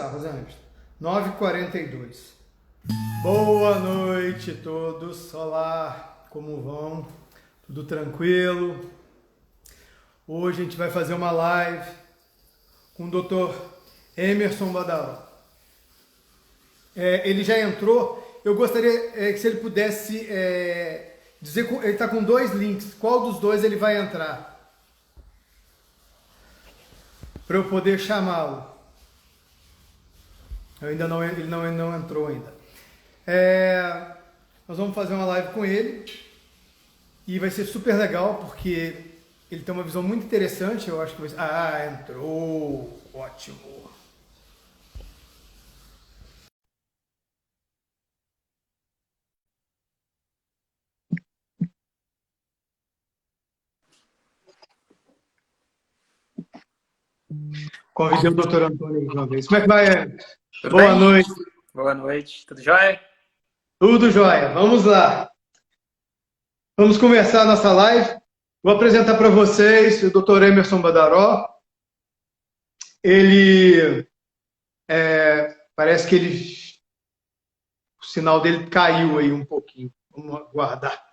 Rosângela. 9h42. Boa noite a todos. Olá, como vão? Tudo tranquilo? Hoje a gente vai fazer uma live com o Dr. Emerson Badaró. Ele já entrou. Eu gostaria que se ele pudesse dizer, ele está com 2 links. Qual dos 2 ele vai entrar? Para eu poder chamá-lo. Ele não entrou ainda. Nós vamos fazer uma live com ele e vai ser super legal porque ele tem uma visão muito interessante. Eu acho que vai ser... entrou! Ótimo! Convidei o doutor Antônio de uma vez. Como é que vai? Tudo Boa bem? noite. Boa noite. Tudo jóia? Tudo jóia. Vamos lá. Vamos começar a nossa live. Vou apresentar para vocês o Dr. Emerson Badaró. Ele parece que o sinal dele caiu aí um pouquinho. Vamos aguardar.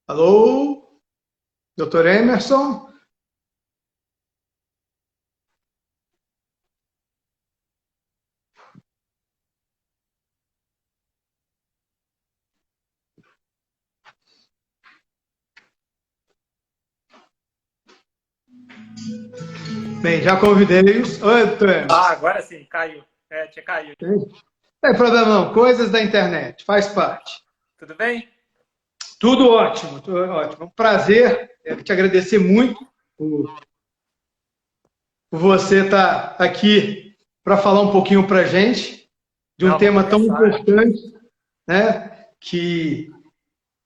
Alô? Dr. Emerson? Bem, já convidei-os. Oi, Dr. Emerson. Agora sim, caiu. Tinha caído. Não tem problema não. Coisas da internet. Faz parte. Tudo bem? Tudo ótimo. Tudo ótimo. É um prazer. Quero te agradecer muito por você estar aqui para falar um pouquinho para a gente de um tema tão importante, né? Que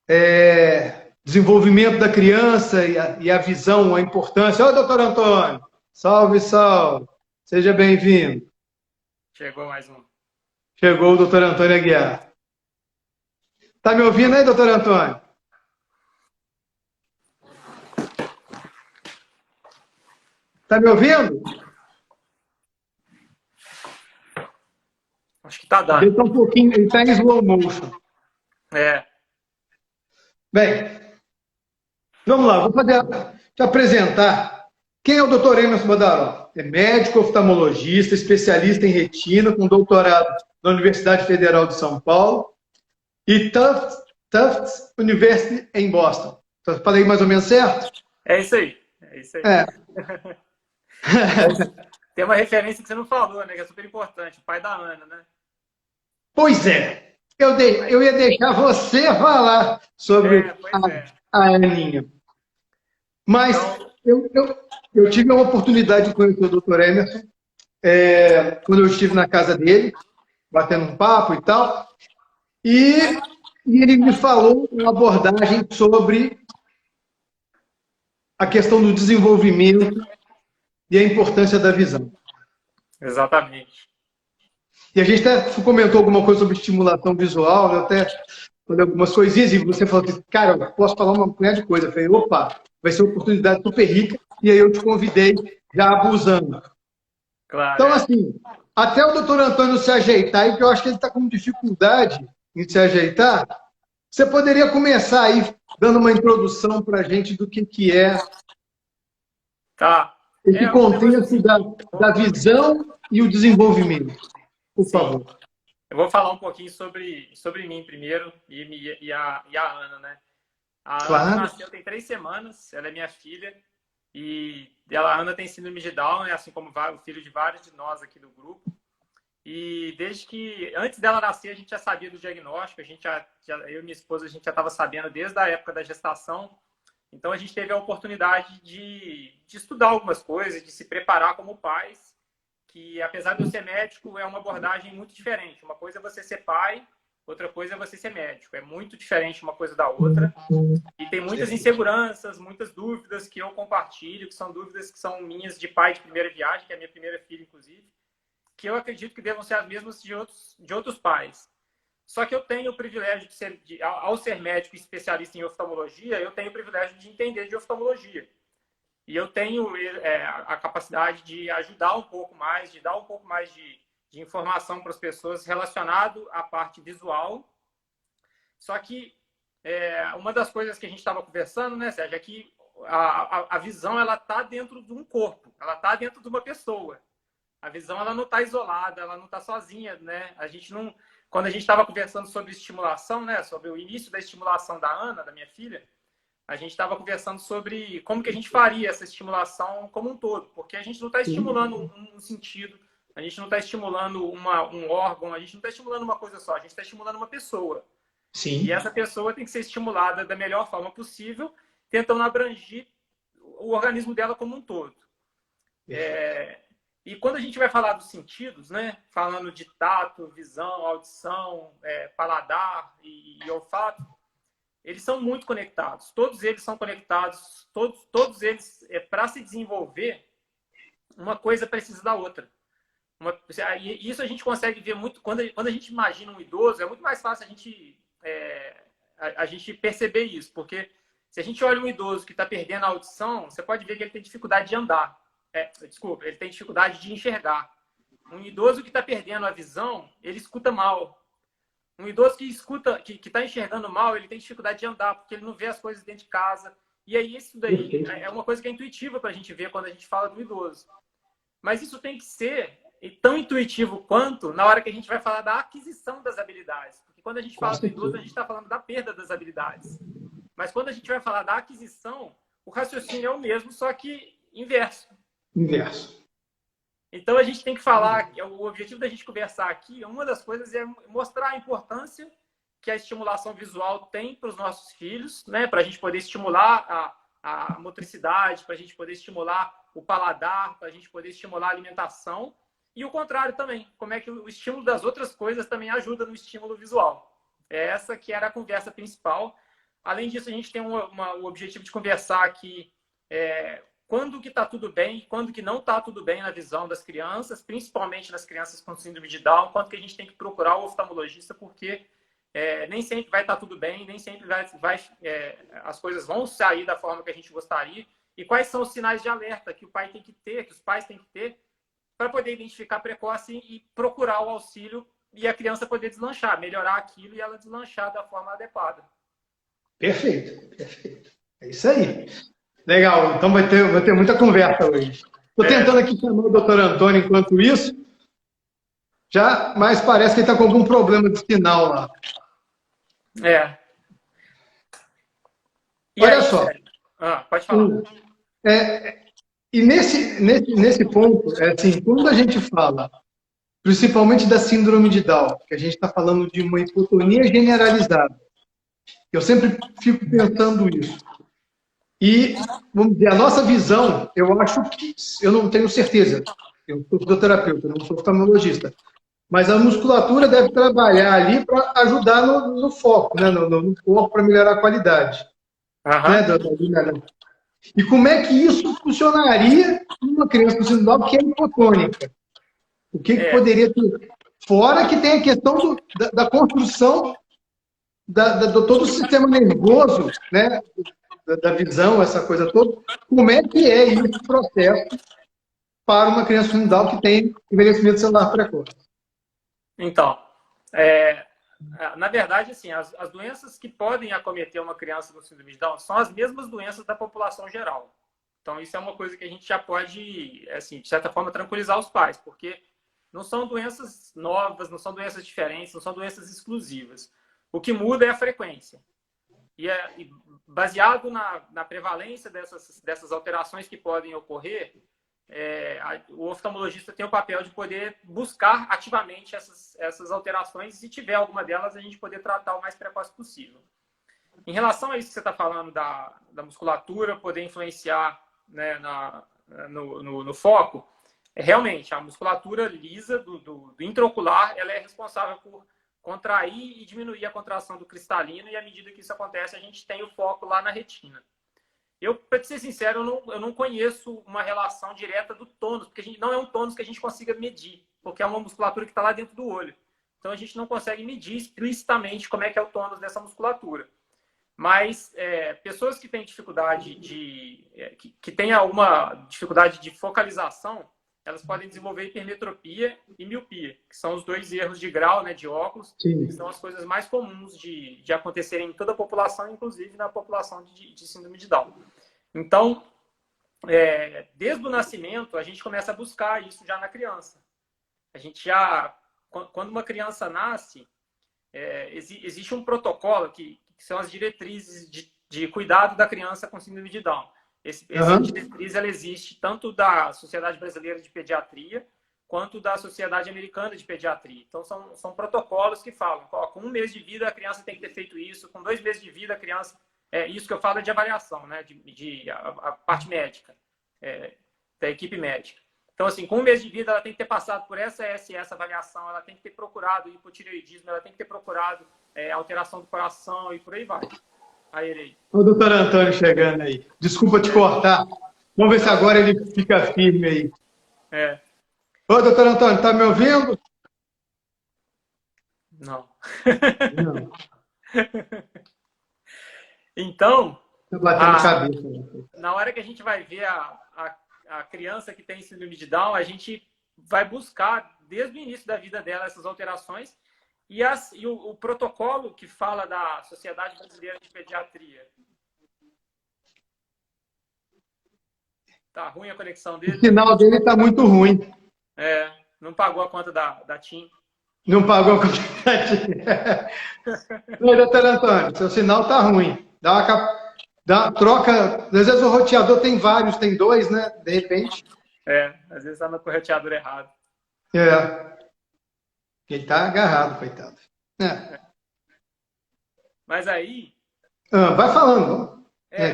é desenvolvimento da criança e a visão, a importância. Ô, doutor Antônio! Salve, salve! Seja bem-vindo. Chegou mais um. Chegou o doutor Antônio Aguiar. Tá me ouvindo aí, doutor Antônio? Tá me ouvindo? Acho que tá dando. Ele tá um pouquinho, ele tá em slow motion. Bem, vamos lá, vou te apresentar. Quem é o Dr. Emerson Badaró? É médico oftalmologista, especialista em retina, com doutorado na Universidade Federal de São Paulo e Tufts University em Boston. Falei mais ou menos certo? É isso aí. Tem uma referência que você não falou, né? Que é super importante. O pai da Ana, né? Pois é. Eu ia deixar você falar sobre a Aninha. Mas eu tive a oportunidade de conhecer o Dr. Emerson quando eu estive na casa dele, batendo um papo e tal, e ele me falou uma abordagem sobre a questão do desenvolvimento e a importância da visão. Exatamente. E a gente até comentou alguma coisa sobre estimulação visual, eu até falei algumas coisinhas, e você falou assim, cara, eu posso falar uma punhada de coisa. Eu falei, opa, vai ser uma oportunidade super rica, e aí eu te convidei, já abusando. Claro. Então, assim, até o doutor Antônio se ajeitar, e que eu acho que ele está com dificuldade em se ajeitar, você poderia começar aí dando uma introdução para a gente do que é esse contexto da visão e o desenvolvimento. Por favor. Eu vou falar um pouquinho sobre mim primeiro e a Ana, né? A Ana nasceu tem 3 semanas, ela é minha filha, e a Ana tem síndrome de Down, assim como o filho de vários de nós aqui do grupo. E antes dela nascer, a gente já sabia do diagnóstico, eu e minha esposa, a gente já estava sabendo desde a época da gestação. Então, a gente teve a oportunidade de estudar algumas coisas, de se preparar como pais, que, apesar de eu ser médico, é uma abordagem muito diferente. Uma coisa é você ser pai, outra coisa é você ser médico. É muito diferente uma coisa da outra. E tem muitas inseguranças, muitas dúvidas que eu compartilho, que são dúvidas que são minhas de pai de primeira viagem, que é a minha primeira filha, inclusive, que eu acredito que devam ser as mesmas de outros pais. Só que eu tenho o privilégio de ser, ao ser médico e especialista em oftalmologia, eu tenho o privilégio de entender de oftalmologia. E eu tenho a capacidade de ajudar um pouco mais, de dar um pouco mais de informação para as pessoas relacionado à parte visual. Só que uma das coisas que a gente estava conversando, né, Sérgio, é que a visão ela está dentro de um corpo, ela está dentro de uma pessoa. A visão ela não está isolada, ela não está sozinha, né? A gente não, quando a gente estava conversando sobre estimulação, né, sobre o início da estimulação da Ana, da minha filha, a gente estava conversando sobre como que a gente faria essa estimulação como um todo, porque a gente não está estimulando um sentido, a gente não está estimulando um órgão, a gente não está estimulando uma coisa só, a gente está estimulando uma pessoa. Sim. E essa pessoa tem que ser estimulada da melhor forma possível, tentando abranger o organismo dela como um todo. E quando a gente vai falar dos sentidos, né, falando de tato, visão, audição, paladar e olfato, eles são muito conectados. Todos eles são conectados. Todos eles, para se desenvolver, uma coisa precisa da outra. E isso a gente consegue ver muito quando a gente imagina um idoso. É muito mais fácil a gente perceber isso, porque se a gente olha um idoso que está perdendo a audição, você pode ver que ele tem dificuldade de andar. Ele tem dificuldade de enxergar. Um idoso que está perdendo a visão, ele escuta mal. Um idoso que está enxergando mal, ele tem dificuldade de andar, porque ele não vê as coisas dentro de casa. E aí, isso daí é uma coisa que é intuitiva para a gente ver quando a gente fala do idoso. Mas isso tem que ser tão intuitivo quanto na hora que a gente vai falar da aquisição das habilidades. Porque quando a gente fala do idoso, a gente está falando da perda das habilidades. Mas quando a gente vai falar da aquisição, o raciocínio é o mesmo, só que inverso. Então, a gente tem que falar, o objetivo da gente conversar aqui, uma das coisas é mostrar a importância que a estimulação visual tem para os nossos filhos, né? Para a gente poder estimular a motricidade, para a gente poder estimular o paladar, para a gente poder estimular a alimentação. E o contrário também, como é que o estímulo das outras coisas também ajuda no estímulo visual. Essa que era a conversa principal. Além disso, a gente tem o objetivo de conversar aqui quando que está tudo bem e quando que não está tudo bem na visão das crianças, principalmente nas crianças com síndrome de Down, quando que a gente tem que procurar o oftalmologista, porque nem sempre vai estar tudo bem, nem sempre as coisas vão sair da forma que a gente gostaria. E quais são os sinais de alerta que o pai tem que ter, que os pais têm que ter, para poder identificar precoce e procurar o auxílio e a criança poder deslanchar, melhorar aquilo e ela deslanchar da forma adequada. Perfeito. É isso aí. Legal, então vai ter muita conversa hoje. Estou tentando aqui chamar o doutor Antônio enquanto isso, mas parece que ele está com algum problema de sinal lá. Olha só. Pode falar. E nesse ponto, assim, quando a gente fala, principalmente da síndrome de Down, que a gente está falando de uma hipotonia generalizada, eu sempre fico pensando isso. E, vamos dizer, a nossa visão, eu acho que, eu não tenho certeza, eu sou fisioterapeuta, não sou oftalmologista, mas a musculatura deve trabalhar ali para ajudar no foco, né? no corpo, para melhorar a qualidade. Né? E como é que isso funcionaria numa criança com síndrome Down que é hipotônica? O que poderia ter? Fora que tem a questão da construção do todo o sistema nervoso, né? Da visão, essa coisa toda. Como é que é esse processo para uma criança com Down que tem envelhecimento celular precoce? Então, na verdade, assim, as doenças que podem acometer uma criança com síndrome de Down são as mesmas doenças da população geral. Então, isso é uma coisa que a gente já pode, assim, de certa forma, tranquilizar os pais, porque não são doenças novas, não são doenças diferentes, não são doenças exclusivas. O que muda é a frequência. E baseado na prevalência dessas alterações que podem ocorrer, o oftalmologista tem o papel de poder buscar ativamente essas alterações e, se tiver alguma delas, a gente poder tratar o mais precoce possível. Em relação a isso que você está falando da musculatura poder influenciar, né, no foco, realmente, a musculatura lisa do intraocular, ela é responsável por contrair e diminuir a contração do cristalino, e à medida que isso acontece, a gente tem o foco lá na retina. Para ser sincero, eu não conheço uma relação direta do tônus, porque não é um tônus que a gente consiga medir, porque é uma musculatura que está lá dentro do olho. Então, a gente não consegue medir explicitamente como é que é o tônus dessa musculatura. Mas pessoas que têm dificuldade que têm alguma dificuldade de focalização, elas podem desenvolver hipermetropia e miopia, que são os dois erros de grau, né, de óculos, que são as coisas mais comuns de acontecerem em toda a população, inclusive na população de síndrome de Down. Então, desde o nascimento, a gente começa a buscar isso já na criança. A gente já, quando uma criança nasce, existe um protocolo que são as diretrizes de cuidado da criança com síndrome de Down. Essa diretriz ela existe tanto da Sociedade Brasileira de Pediatria quanto da Sociedade Americana de Pediatria. Então, são protocolos que falam, com 1 mês de vida a criança tem que ter feito isso, com 2 meses de vida a criança... isso que eu falo é de avaliação, né? A parte médica, da equipe médica. Então, assim, com 1 mês de vida ela tem que ter passado por essa avaliação, ela tem que ter procurado hipotireoidismo, ela tem que ter procurado alteração do coração e por aí vai. Aí, o doutor Antônio chegando aí. Desculpa te cortar. Vamos ver se agora ele fica firme aí. Ô, doutor Antônio, tá me ouvindo? Não. Não. Então, Tá batendo cabeça. na hora que a gente vai ver a criança que tem síndrome de Down, a gente vai buscar, desde o início da vida dela, essas alterações. E o protocolo que fala da Sociedade Brasileira de Pediatria. Tá ruim a conexão dele? O sinal dele tá muito ruim. Não pagou a conta da TIM. Não pagou a conta da TIM. Oi, doutor Antônio, seu sinal tá ruim. Dá uma troca. Às vezes o roteador tem vários, tem 2, né? De repente. Às vezes tá no roteador errado. Ele tá agarrado, coitado. Mas aí... vai falando.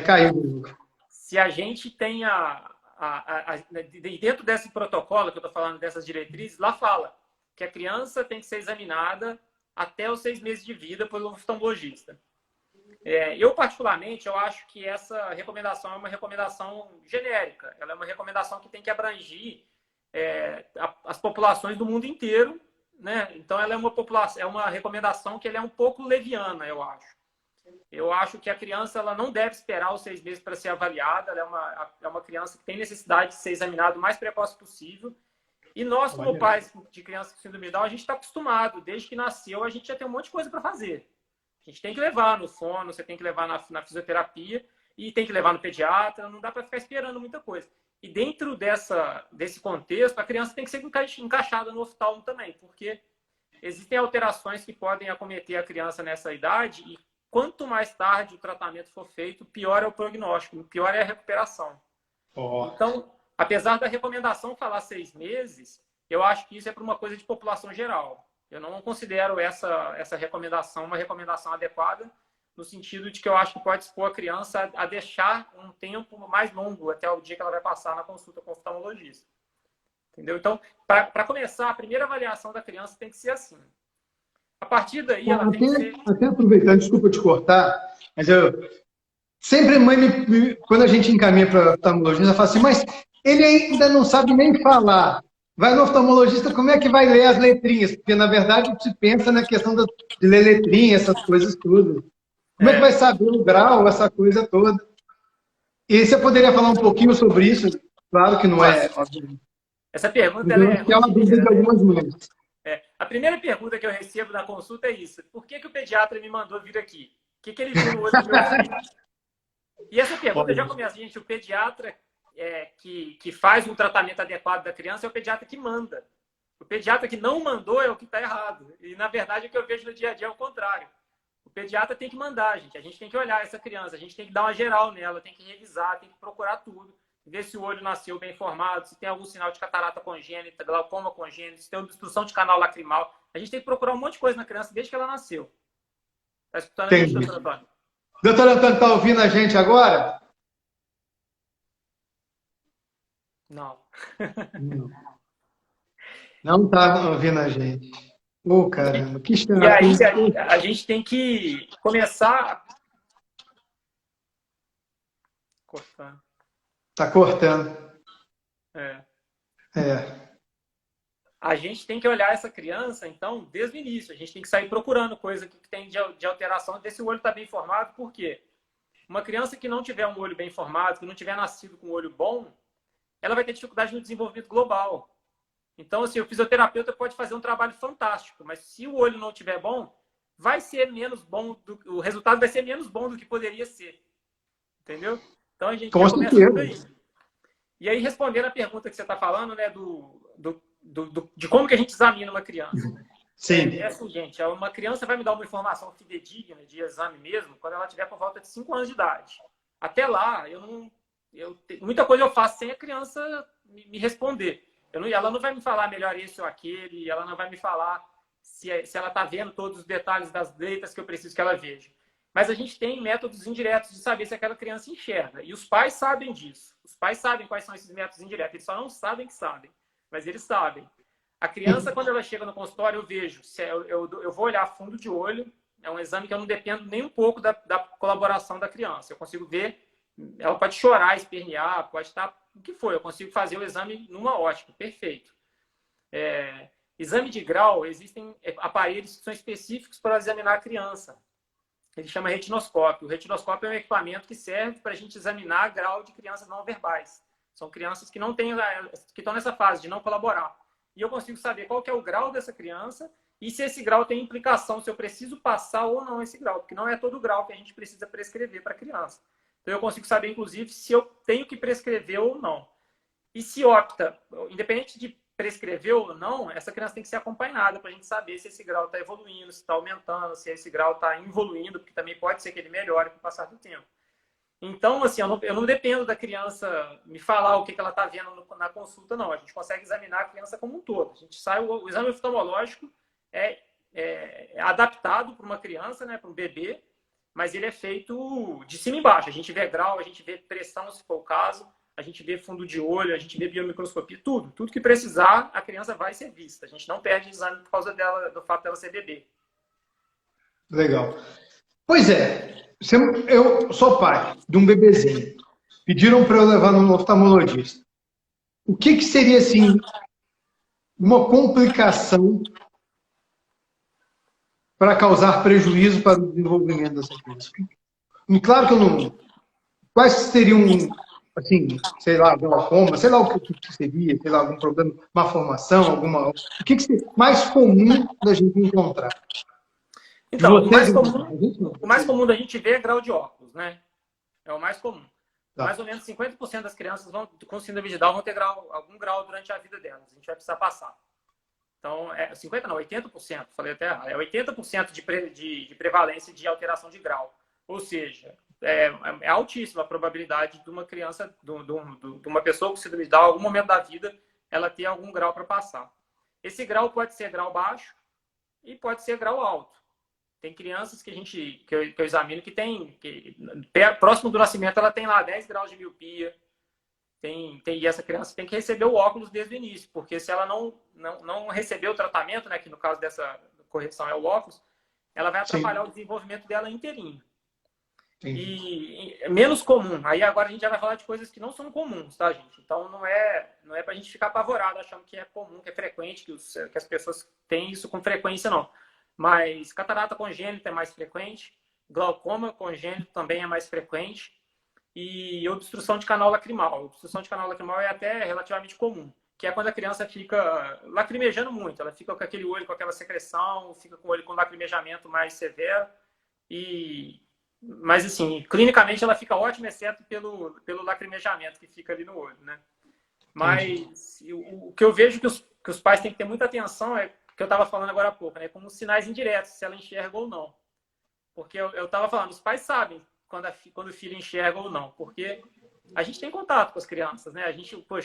Caiu. Se a gente tem dentro desse protocolo que eu estou falando, dessas diretrizes, lá fala que a criança tem que ser examinada até os 6 meses de vida pelo oftalmologista. Eu, particularmente, eu acho que essa recomendação é uma recomendação genérica. Ela é uma recomendação que tem que abranger as populações do mundo inteiro, né? Então, ela é uma recomendação que ela é um pouco leviana, eu acho. Eu acho que a criança ela não deve esperar os 6 meses para ser avaliada. Ela é uma criança que tem necessidade de ser examinada o mais precoce possível. E nós, como pais de crianças com síndrome de Down, a gente está acostumado. Desde que nasceu, a gente já tem um monte de coisa para fazer. A gente tem que levar no fono, você tem que levar na fisioterapia e tem que levar no pediatra. Não dá para ficar esperando muita coisa. E dentro desse contexto, a criança tem que ser encaixada no oftalmo também, porque existem alterações que podem acometer a criança nessa idade e quanto mais tarde o tratamento for feito, pior é o prognóstico, pior é a recuperação. Então, apesar da recomendação falar 6 meses, eu acho que isso é para uma coisa de população geral. Eu não considero essa recomendação uma recomendação adequada, no sentido de que eu acho que pode expor a criança a deixar um tempo mais longo até o dia que ela vai passar na consulta com o oftalmologista. Entendeu? Então, para começar, a primeira avaliação da criança tem que ser assim. A partir daí, ela tem que ser... Até aproveitando, desculpa te cortar, mas sempre a mãe, quando a gente encaminha para o oftalmologista, ela fala assim, mas ele ainda não sabe nem falar. Vai no oftalmologista, como é que vai ler as letrinhas? Porque, na verdade, se pensa na questão de ler letrinha, essas coisas tudo. Como é que vai saber o grau, essa coisa toda? E você poderia falar um pouquinho sobre isso? Claro que não é... Essa pergunta é uma dúvida de algumas mães. A primeira pergunta que eu recebo na consulta é isso. Por que o pediatra me mandou vir aqui? O que ele viu no olho do meu filho? E essa pergunta já começa, gente, o pediatra que faz um tratamento adequado da criança é o pediatra que manda. O pediatra que não mandou é o que está errado. E, na verdade, o que eu vejo no dia a dia é o contrário. O pediatra tem que mandar, gente. A gente tem que olhar essa criança, a gente tem que dar uma geral nela, tem que revisar, tem que procurar tudo. Ver se o olho nasceu bem formado, se tem algum sinal de catarata congênita, glaucoma congênito, se tem obstrução de canal lacrimal. A gente tem que procurar um monte de coisa na criança desde que ela nasceu. Está escutando a gente, doutor Antônio? Doutor Antônio, está ouvindo a gente agora? Não. Não está ouvindo a gente. Caramba, que chato. E aí a gente tem que começar... Cortando. Está cortando. a gente tem que olhar essa criança, então, desde o início. A gente tem que sair procurando coisa que tem de alteração, ver se o olho está bem formado. Por quê? Uma criança que não tiver um olho bem formado, que não tiver nascido com um olho bom, ela vai ter dificuldade no desenvolvimento global. Então, assim, o fisioterapeuta pode fazer um trabalho fantástico, mas se o olho não estiver bom, vai ser menos bom, o resultado vai ser menos bom do que poderia ser. Entendeu? Então, a gente já começa por aí. E aí, respondendo a pergunta que você está falando, né, de como que a gente examina uma criança. Sim. É assim, gente, uma criança vai me dar uma informação fidedigna de exame mesmo quando ela tiver por volta de 5 anos de idade. Até lá, muita coisa eu faço sem a criança me responder. Ela não vai me falar melhor esse ou aquele, ela não vai me falar se ela está vendo todos os detalhes das letras que eu preciso que ela veja. Mas a gente tem métodos indiretos de saber se aquela criança enxerga. E os pais sabem disso. Os pais sabem quais são esses métodos indiretos. Eles só não sabem que sabem, mas eles sabem. A criança, quando ela chega no consultório, eu vejo. Eu vou olhar fundo de olho. É um exame que eu não dependo nem um pouco da colaboração da criança. Eu consigo ver. Ela pode chorar, espernear, pode estar o que for. Eu consigo fazer o exame numa ótica. Perfeito. Exame de grau, existem aparelhos que são específicos para examinar a criança. Ele chama retinoscópio. O retinoscópio é um equipamento que serve para a gente examinar grau de crianças não verbais. São crianças que que estão nessa fase de não colaborar. E eu consigo saber qual que é o grau dessa criança e se esse grau tem implicação, se eu preciso passar ou não esse grau, porque não é todo grau que a gente precisa prescrever para a criança. Então, eu consigo saber, inclusive, se eu tenho que prescrever ou não. E se opta, independente de prescrever ou não, essa criança tem que ser acompanhada para a gente saber se esse grau está evoluindo, se está aumentando, se esse grau está involuindo, porque também pode ser que ele melhore com o passar do tempo. Então, assim, eu não dependo da criança me falar o que ela está vendo na consulta, não. A gente consegue examinar a criança como um todo. A gente o exame oftalmológico é adaptado para uma criança, né, para um bebê, mas ele é feito de cima e embaixo. A gente vê grau, a gente vê pressão, se for o caso, a gente vê fundo de olho, a gente vê biomicroscopia, tudo. Tudo que precisar, a criança vai ser vista. A gente não perde exame por causa do fato dela ser bebê. Legal. Pois é, eu sou pai de um bebezinho. Pediram para eu levar no oftalmologista. O que seria, assim, uma complicação para causar prejuízo para o desenvolvimento dessa criança? Claro que eu não... Quais seriam, assim, sei lá, glaucoma, sei lá o que seria, sei lá, algum problema, má formação, o que seria mais comum da gente encontrar? Então, o mais comum da gente ver é grau de óculos, né? É o mais comum. Tá. Mais ou menos 50% das crianças com síndrome de Down vão ter algum grau durante a vida delas. A gente vai precisar passar. Então, 50% não, 80%, falei até errado. É 80% de prevalência de alteração de grau. Ou seja, é altíssima a probabilidade de uma criança, de uma pessoa com síndrome de Down, em algum momento da vida, ela ter algum grau para passar. Esse grau pode ser grau baixo e pode ser grau alto. Tem crianças que eu examino próximo do nascimento, ela tem lá 10 graus de miopia. E essa criança tem que receber o óculos desde o início, porque se ela não receber o tratamento, né, que no caso dessa correção é o óculos, ela vai atrapalhar o desenvolvimento dela inteirinho. E menos comum. Aí agora a gente já vai falar de coisas que não são comuns, tá, gente? Então não é pra gente ficar apavorado achando que é comum, que é frequente, que as pessoas têm isso com frequência, não. Mas catarata congênita é mais frequente, glaucoma congênito também é mais frequente e obstrução de canal lacrimal. Obstrução de canal lacrimal é até relativamente comum, que é quando a criança fica lacrimejando muito, ela fica com aquele olho com aquela secreção, fica com o olho com lacrimejamento mais severo mas assim, clinicamente ela fica ótima, exceto pelo lacrimejamento que fica ali no olho, né? Mas o que eu vejo que os pais têm que ter muita atenção é que eu estava falando agora há pouco, né? Como sinais indiretos, se ela enxerga ou não. Porque eu estava falando, os pais sabem quando o filho enxerga ou não, porque a gente tem contato com as crianças, né?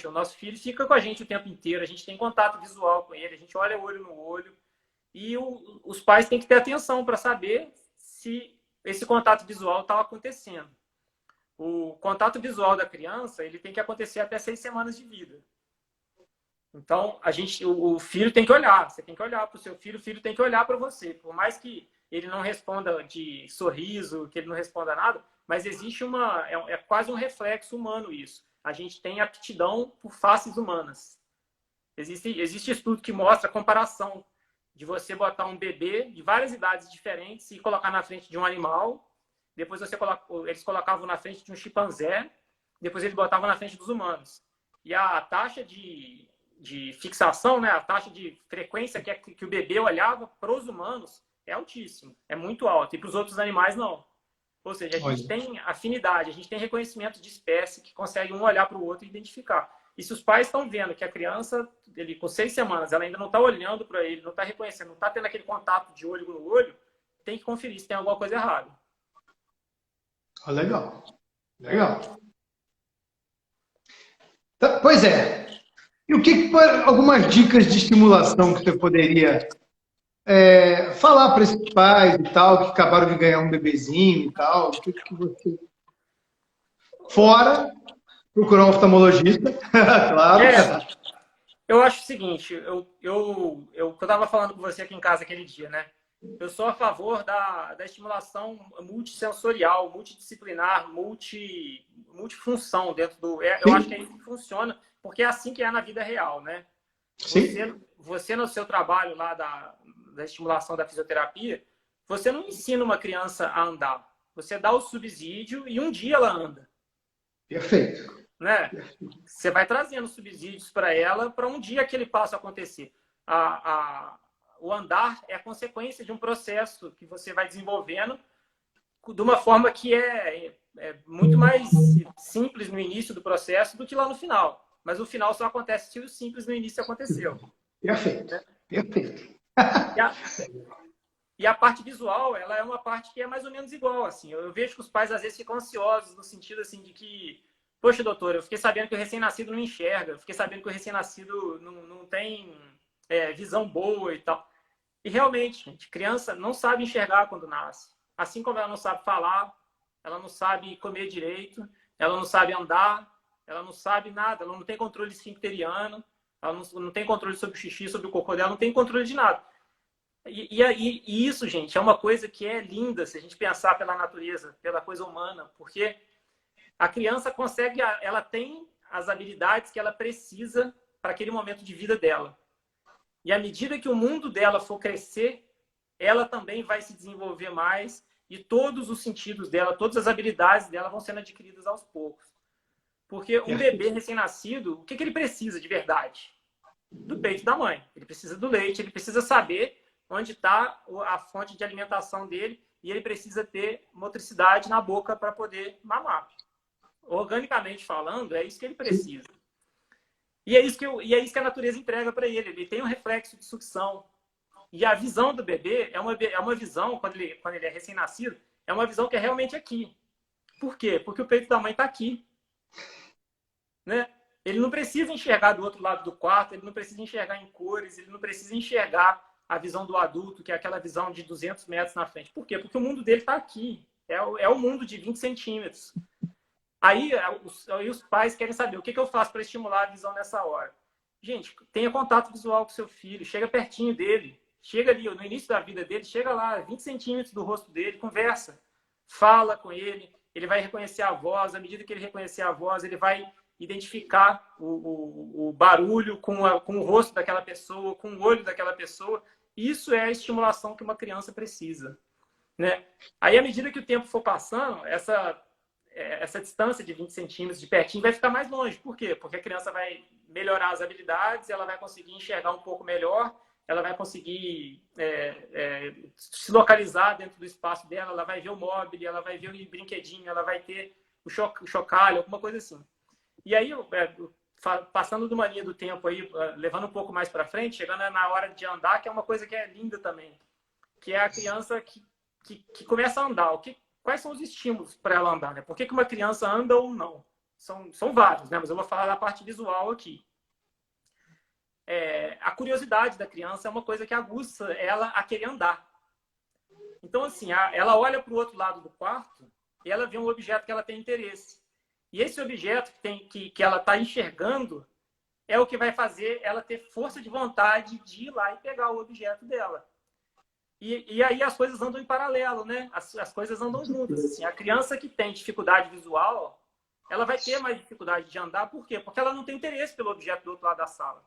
O nosso filho fica com a gente o tempo inteiro, a gente tem contato visual com ele, a gente olha olho no olho, e os pais têm que ter atenção para saber se esse contato visual está acontecendo. O contato visual da criança, ele tem que acontecer até 6 semanas de vida. Então, o filho tem que olhar, você tem que olhar para o seu filho, o filho tem que olhar para você. Por mais que ele não responda de sorriso, que ele não responda nada, mas existe quase um reflexo humano isso. A gente tem aptidão por faces humanas. Existe estudo que mostra a comparação de você botar um bebê de várias idades diferentes e colocar na frente de um animal. Depois eles colocavam na frente de um chimpanzé. Depois eles botavam na frente dos humanos. E a taxa de fixação, né, a taxa de frequência que o bebê olhava para os humanos é altíssimo. É muito alto. E para os outros animais, não. Ou seja, a gente tem afinidade, a gente tem reconhecimento de espécie que consegue um olhar para o outro e identificar. E se os pais estão vendo que a criança, ele com 6 semanas, ela ainda não está olhando para ele, não está reconhecendo, não está tendo aquele contato de olho no olho, tem que conferir se tem alguma coisa errada. Ah, legal. Legal. Pois é. E algumas dicas de estimulação que você poderia falar para esses pais e tal, que acabaram de ganhar um bebezinho e tal? O que você... Fora procurar um oftalmologista, claro. Eu acho o seguinte, eu estava falando com você aqui em casa aquele dia, né? Eu sou a favor da estimulação multissensorial, multidisciplinar, multifunção dentro do... Eu acho que é isso que funciona, porque é assim que é na vida real, né? Você no seu trabalho lá da estimulação da fisioterapia, você não ensina uma criança a andar. Você dá o subsídio e um dia ela anda. Perfeito. Né? Você vai trazendo subsídios para ela para um dia aquele passo acontecer. O andar é a consequência de um processo que você vai desenvolvendo de uma forma que é muito mais simples no início do processo do que lá no final. Mas o final só acontece se o simples no início aconteceu. Perfeito. Né? Perfeito. E a parte visual, ela é uma parte que é mais ou menos igual. Assim. Eu vejo que os pais às vezes ficam ansiosos no sentido assim, de que poxa, doutor, eu fiquei sabendo que o recém-nascido não enxerga, eu fiquei sabendo que o recém-nascido não tem visão boa e tal. E realmente, gente, criança não sabe enxergar quando nasce. Assim como ela não sabe falar, ela não sabe comer direito, ela não sabe andar, ela não sabe nada, ela não tem controle esfincteriano, ela não tem controle sobre o xixi, sobre o cocô dela, não tem controle de nada. E isso, gente, é uma coisa que é linda se a gente pensar pela natureza, pela coisa humana, porque a criança consegue, ela tem as habilidades que ela precisa para aquele momento de vida dela. E à medida que o mundo dela for crescer, ela também vai se desenvolver mais e todos os sentidos dela, todas as habilidades dela vão sendo adquiridas aos poucos. Porque um bebê recém-nascido, o que ele precisa de verdade? Do peito da mãe. Ele precisa do leite, ele precisa saber onde está a fonte de alimentação dele e ele precisa ter motricidade na boca para poder mamar. Organicamente falando, é isso que ele precisa. E é isso que a natureza entrega para ele. Ele tem um reflexo de sucção. E a visão do bebê é uma visão, quando ele é recém-nascido, é uma visão que é realmente aqui. Por quê? Porque o peito da mãe está aqui. Né? Ele não precisa enxergar do outro lado do quarto, ele não precisa enxergar em cores, ele não precisa enxergar a visão do adulto, que é aquela visão de 200 metros na frente. Por quê? Porque o mundo dele está aqui. É o mundo de 20 centímetros. Aí os pais querem saber o que eu faço para estimular a visão nessa hora. Gente, tenha contato visual com seu filho, chega pertinho dele, chega ali no início da vida dele, chega lá 20 centímetros do rosto dele, conversa, fala com ele, ele vai reconhecer a voz, à medida que ele reconhecer a voz, ele vai identificar o barulho com o rosto daquela pessoa, com o olho daquela pessoa. Isso é a estimulação que uma criança precisa. Né? Aí, à medida que o tempo for passando, essa distância de 20 centímetros de pertinho vai ficar mais longe. Por quê? Porque a criança vai melhorar as habilidades, ela vai conseguir enxergar um pouco melhor, ela vai conseguir se localizar dentro do espaço dela, ela vai ver o móvel, ela vai ver o brinquedinho, ela vai ter o chocalho, alguma coisa assim. E aí, passando de uma linha do tempo aí, levando um pouco mais para frente, chegando na hora de andar, que é uma coisa que é linda também, que é a criança que começa a andar. Quais são os estímulos para ela andar? Né? Por que uma criança anda ou não? São vários, né? Mas eu vou falar da parte visual aqui. A curiosidade da criança é uma coisa que aguça ela a querer andar. Então, assim, ela olha para o outro lado do quarto e ela vê um objeto que ela tem interesse. E esse objeto que ela está enxergando é o que vai fazer ela ter força de vontade de ir lá e pegar o objeto dela. E aí as coisas andam em paralelo, né? As coisas andam juntas. Assim, a criança que tem dificuldade visual, ela vai ter mais dificuldade de andar. Por quê? Porque ela não tem interesse pelo objeto do outro lado da sala.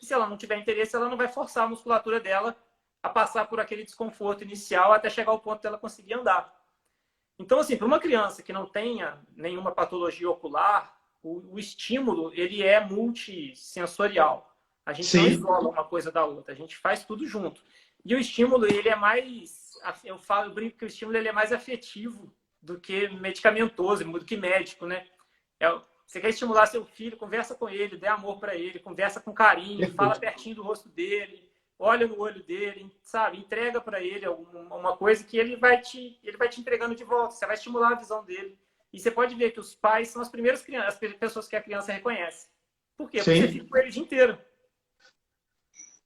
e se ela não tiver interesse, ela não vai forçar a musculatura dela a passar por aquele desconforto inicial até chegar ao ponto dela conseguir andar. Então, assim, para uma criança que não tenha nenhuma patologia ocular, o estímulo, ele é multissensorial. A gente não isola uma coisa da outra, a gente faz tudo junto. E o estímulo, ele é mais, eu brinco que o estímulo ele é mais afetivo do que medicamentoso, do que médico, né? Você quer estimular seu filho, conversa com ele, dê amor para ele, conversa com carinho, fala pertinho do rosto dele, olha no olho dele, sabe? Entrega para ele uma coisa que ele vai te entregando de volta. Você vai estimular a visão dele. E você pode ver que os pais são as primeiras crianças, as pessoas que a criança reconhece. Por quê? Porque você fica com ele o dia inteiro.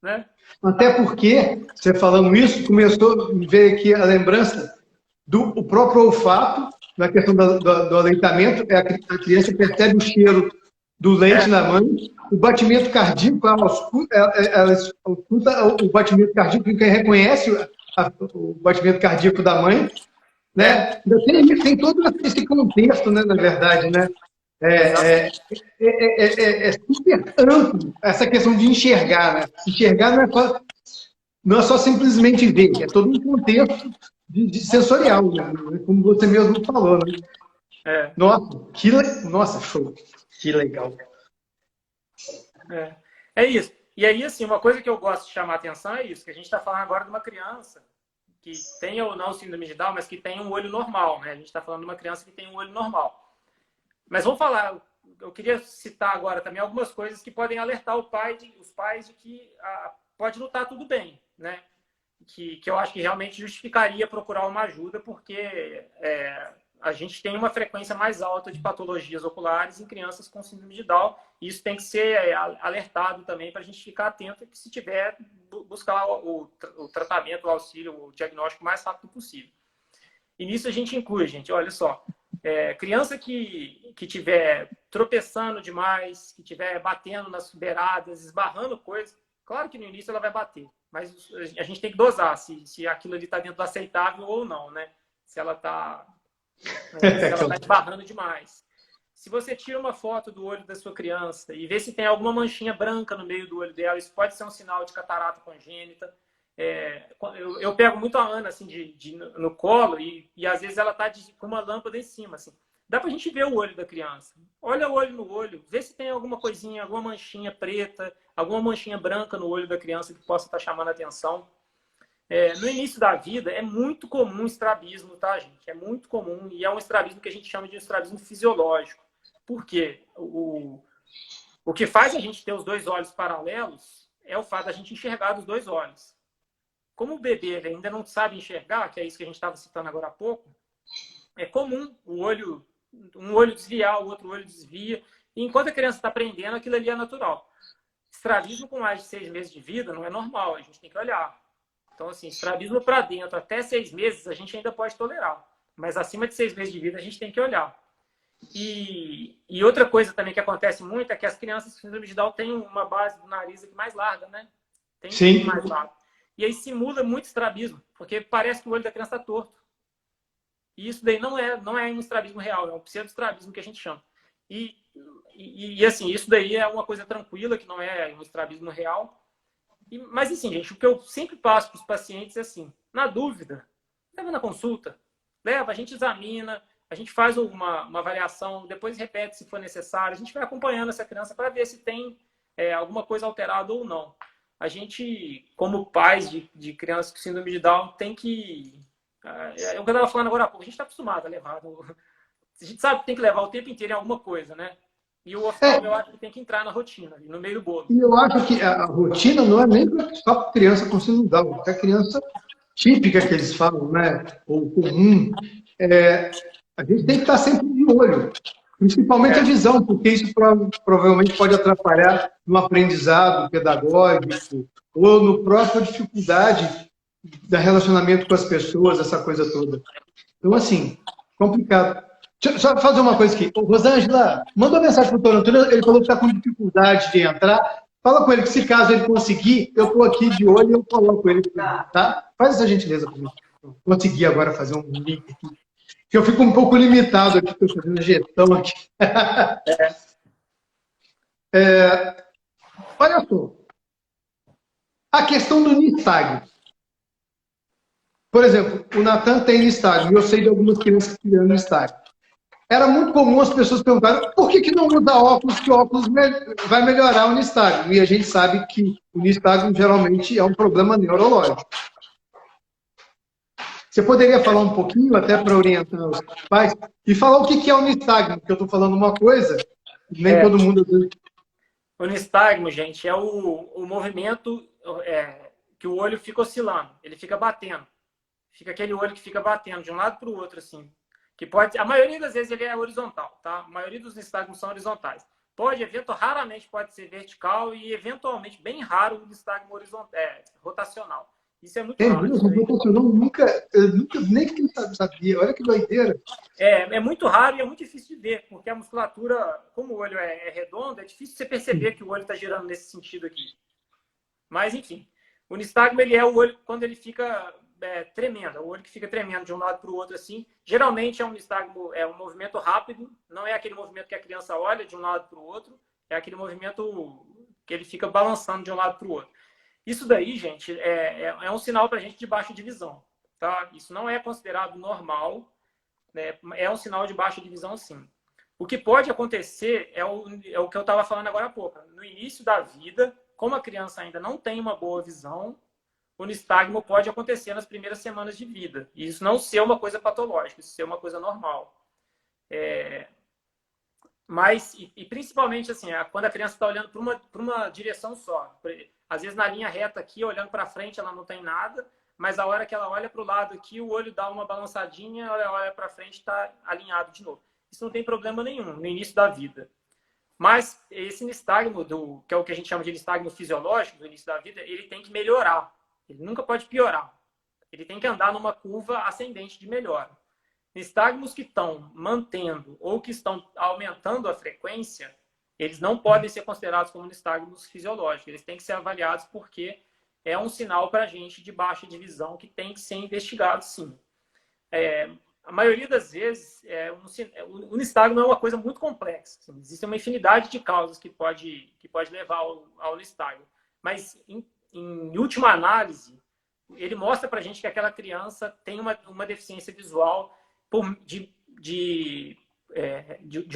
Né? Até porque, você falando isso, começou a me ver aqui a lembrança do próprio olfato, na questão do aleitamento, a criança percebe o cheiro do leite na mãe, o batimento cardíaco, ela escuta o batimento cardíaco, quem reconhece o batimento cardíaco da mãe, né? Tem todo esse contexto, né, na verdade, né? É super amplo essa questão de enxergar, né? Enxergar não é só simplesmente ver, é todo um contexto de sensorial, né? Como você mesmo falou, né? Nossa, show! Que legal! É isso. E aí, assim, uma coisa que eu gosto de chamar a atenção é isso, que a gente está falando agora de uma criança que tem ou não síndrome de Down, mas que tem um olho normal, né? A gente está falando de uma criança que tem um olho normal. Mas vamos falar, eu queria citar agora também algumas coisas que podem alertar os pais de que pode não estar tudo bem, né? Que eu acho que realmente justificaria procurar uma ajuda, porque a gente tem uma frequência mais alta de patologias oculares em crianças com síndrome de Down, e isso tem que ser alertado também para a gente ficar atento que, se tiver, buscar o tratamento, o auxílio, o diagnóstico o mais rápido possível. E nisso a gente inclui, gente, olha só, criança que estiver tropeçando demais, que estiver batendo nas beiradas, esbarrando coisas, claro que no início ela vai bater, mas a gente tem que dosar se aquilo ali está dentro do aceitável ou não, né? Se ela está esbarrando demais. Se você tira uma foto do olho da sua criança e vê se tem alguma manchinha branca no meio do olho dela, isso pode ser um sinal de catarata congênita. Eu pego muito a Ana assim, no colo e às vezes ela está com uma lâmpada em cima. Assim. Dá para a gente ver o olho da criança. Olha o olho no olho, vê se tem alguma coisinha, alguma manchinha preta, alguma manchinha branca no olho da criança que possa estar chamando a atenção. No início da vida, é muito comum estrabismo, tá, gente? É muito comum, e é um estrabismo que a gente chama de estrabismo fisiológico. Por quê? O que faz a gente ter os dois olhos paralelos é o fato da gente enxergar dos dois olhos. Como o bebê ainda não sabe enxergar, que é isso que a gente estava citando agora há pouco, é comum um olho desviar, o outro olho desvia, e enquanto a criança está aprendendo, aquilo ali é natural. Estrabismo com mais de 6 meses de vida não é normal, a gente tem que olhar. Então, assim, estrabismo para dentro até 6 meses a gente ainda pode tolerar. Mas acima de 6 meses de vida a gente tem que olhar. E outra coisa também que acontece muito é que as crianças com síndrome de Down têm uma base do nariz aqui mais larga, né? Tem Sim. mais largo. E aí simula muito estrabismo, porque parece que o olho da criança está torto. E isso daí não é um estrabismo real, é um pseudo-estrabismo que a gente chama. E assim, isso daí é uma coisa tranquila, que não é um estrabismo real. Mas assim, gente, o que eu sempre passo para os pacientes é assim, na dúvida, leva na consulta, a gente examina, a gente faz uma avaliação, depois repete se for necessário, a gente vai acompanhando essa criança para ver se tem alguma coisa alterada ou não. A gente, como pais de crianças com síndrome de Down, tem que... É o que eu estava falando agora há pouco, a gente está acostumado a levar. A gente sabe que tem que levar o tempo inteiro em alguma coisa, né? E o oftalmo, eu acho que tem que entrar na rotina, no meio do bolo. E eu acho que a rotina não é nem só para criança com síndrome de Down, é a criança típica que eles falam, né? Ou comum. A gente tem que estar sempre de olho, principalmente a visão, porque isso provavelmente pode atrapalhar no aprendizado pedagógico ou no própria dificuldade do relacionamento com as pessoas, essa coisa toda. Então, assim, complicado. Deixa eu só fazer uma coisa aqui. Ô, Rosângela, manda uma mensagem para o Dr. Antônio, ele falou que está com dificuldade de entrar. Fala com ele que, se caso ele conseguir, eu estou aqui de olho e eu coloco ele, tá? Faz essa gentileza para mim. Consegui agora fazer um link aqui. Que eu fico um pouco limitado aqui, estou fazendo gestão aqui. Olha só, A questão do nistagmo. Por exemplo, o Natan tem nistagmo, e eu sei de algumas crianças que tiveram nistagmo. Era muito comum as pessoas perguntarem por que não usa óculos, que o óculos vai melhorar o nistagmo. E a gente sabe que o nistagmo geralmente é um problema neurológico. Você poderia falar um pouquinho, até para orientar os pais, e falar o que é o nistagmo, porque eu estou falando uma coisa, nem todo mundo... O nistagmo, gente, é o movimento que o olho fica oscilando, ele fica batendo. Fica aquele olho que fica batendo de um lado para o outro, assim. Que pode, a maioria das vezes ele é horizontal, tá? A maioria dos nistagmos são horizontais. Raramente pode ser vertical e, eventualmente, bem raro o nistagmo rotacional. Isso é muito raro. Eu nunca nem sabia. Olha que doideira. É muito raro e é muito difícil de ver, porque a musculatura, como o olho é redondo, é difícil você perceber que o olho está girando nesse sentido aqui. Mas, enfim, o nistagmo ele é o olho quando ele fica tremendo, o olho que fica tremendo de um lado para o outro assim. Geralmente é um nistagmo, é um movimento rápido, não é aquele movimento que a criança olha de um lado para o outro, é aquele movimento que ele fica balançando de um lado para o outro. Isso daí, gente, é um sinal para a gente de baixa de visão, tá? Isso não é considerado normal, né? É um sinal de baixa de visão, sim. O que pode acontecer é o que eu estava falando agora há pouco. No início da vida, como a criança ainda não tem uma boa visão, o nistagmo pode acontecer nas primeiras semanas de vida. E isso não ser uma coisa patológica, isso ser uma coisa normal. Mas, principalmente, assim, quando a criança está olhando para uma direção só. Às vezes, na linha reta aqui, olhando para frente, ela não tem nada, mas a hora que ela olha para o lado aqui, o olho dá uma balançadinha, ela olha para frente e está alinhado de novo. Isso não tem problema nenhum no início da vida. Mas esse nistagmo, que é o que a gente chama de nistagmo fisiológico, do início da vida, ele tem que melhorar. Ele nunca pode piorar. Ele tem que andar numa curva ascendente de melhora. Nistagmos que estão mantendo ou que estão aumentando a frequência, eles não podem ser considerados como nistagmos fisiológicos. Eles têm que ser avaliados porque é um sinal para a gente de baixa de visão que tem que ser investigado, sim. A maioria das vezes, o nistagmo é uma coisa muito complexa. Assim, existe uma infinidade de causas que pode levar ao nistagmo. Mas, em última análise, ele mostra para a gente que aquela criança tem uma deficiência visual de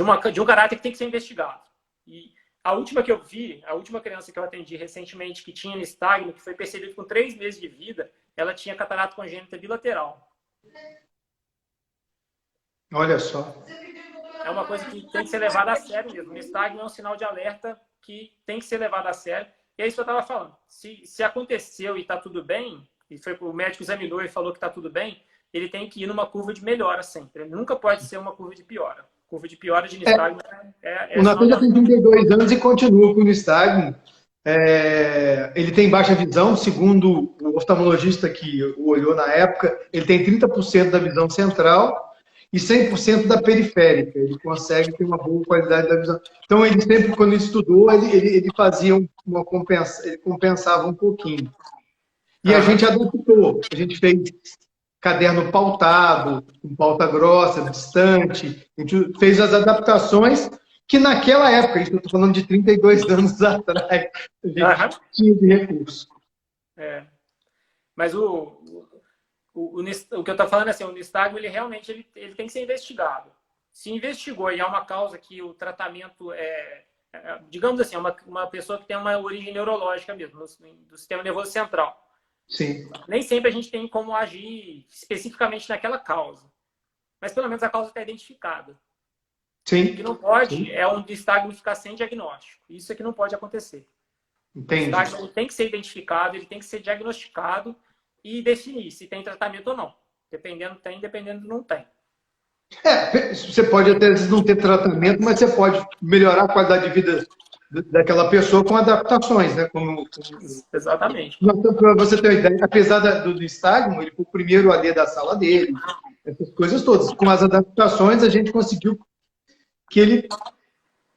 um caráter que tem que ser investigado. E a última que eu vi, a última criança que eu atendi recentemente que tinha nistagmo, que foi percebido com 3 meses de vida, ela tinha catarata congênita bilateral. Olha só. É uma coisa que tem que ser levada a sério mesmo. O nistagmo é um sinal de alerta que tem que ser levado a sério. E é isso que eu estava falando. Se aconteceu e está tudo bem, e o médico examinou e falou que está tudo bem, ele tem que ir numa curva de melhora sempre. Ele nunca pode ser uma curva de piora. Curva de piora de nistagmo o Natan já tem 32 anos e continua com o nistagmo. Ele tem baixa visão, segundo o oftalmologista que o olhou na época, ele tem 30% da visão central e 100% da periférica. Ele consegue ter uma boa qualidade da visão. Então, ele sempre, quando estudou, ele fazia uma compensa, ele compensava um pouquinho. E a gente adaptou. A gente fez caderno pautado, com pauta grossa, distante. A gente fez as adaptações que naquela época, isso eu estou falando de 32 anos atrás, a gente tinha de recurso. Mas o que eu estou falando é assim, o nistagmo, ele realmente ele tem que ser investigado. Se investigou e é uma causa que o tratamento digamos assim, uma pessoa que tem uma origem neurológica mesmo, do sistema nervoso central. Sim. Nem sempre a gente tem como agir especificamente naquela causa. Mas pelo menos a causa está identificada. Sim. O que não pode é um nistagmo ficar sem diagnóstico. Isso é que não pode acontecer. Entendi. O nistagmo tem que ser identificado, ele tem que ser diagnosticado e definir se tem tratamento ou não. Dependendo tem, dependendo não tem. Você pode até vezes não ter tratamento, mas você pode melhorar a qualidade de vida daquela pessoa com adaptações, né? Exatamente. Para você ter uma ideia, apesar do nistagmo, ele foi o primeiro a ler da sala dele, essas coisas todas. Com as adaptações, a gente conseguiu que ele...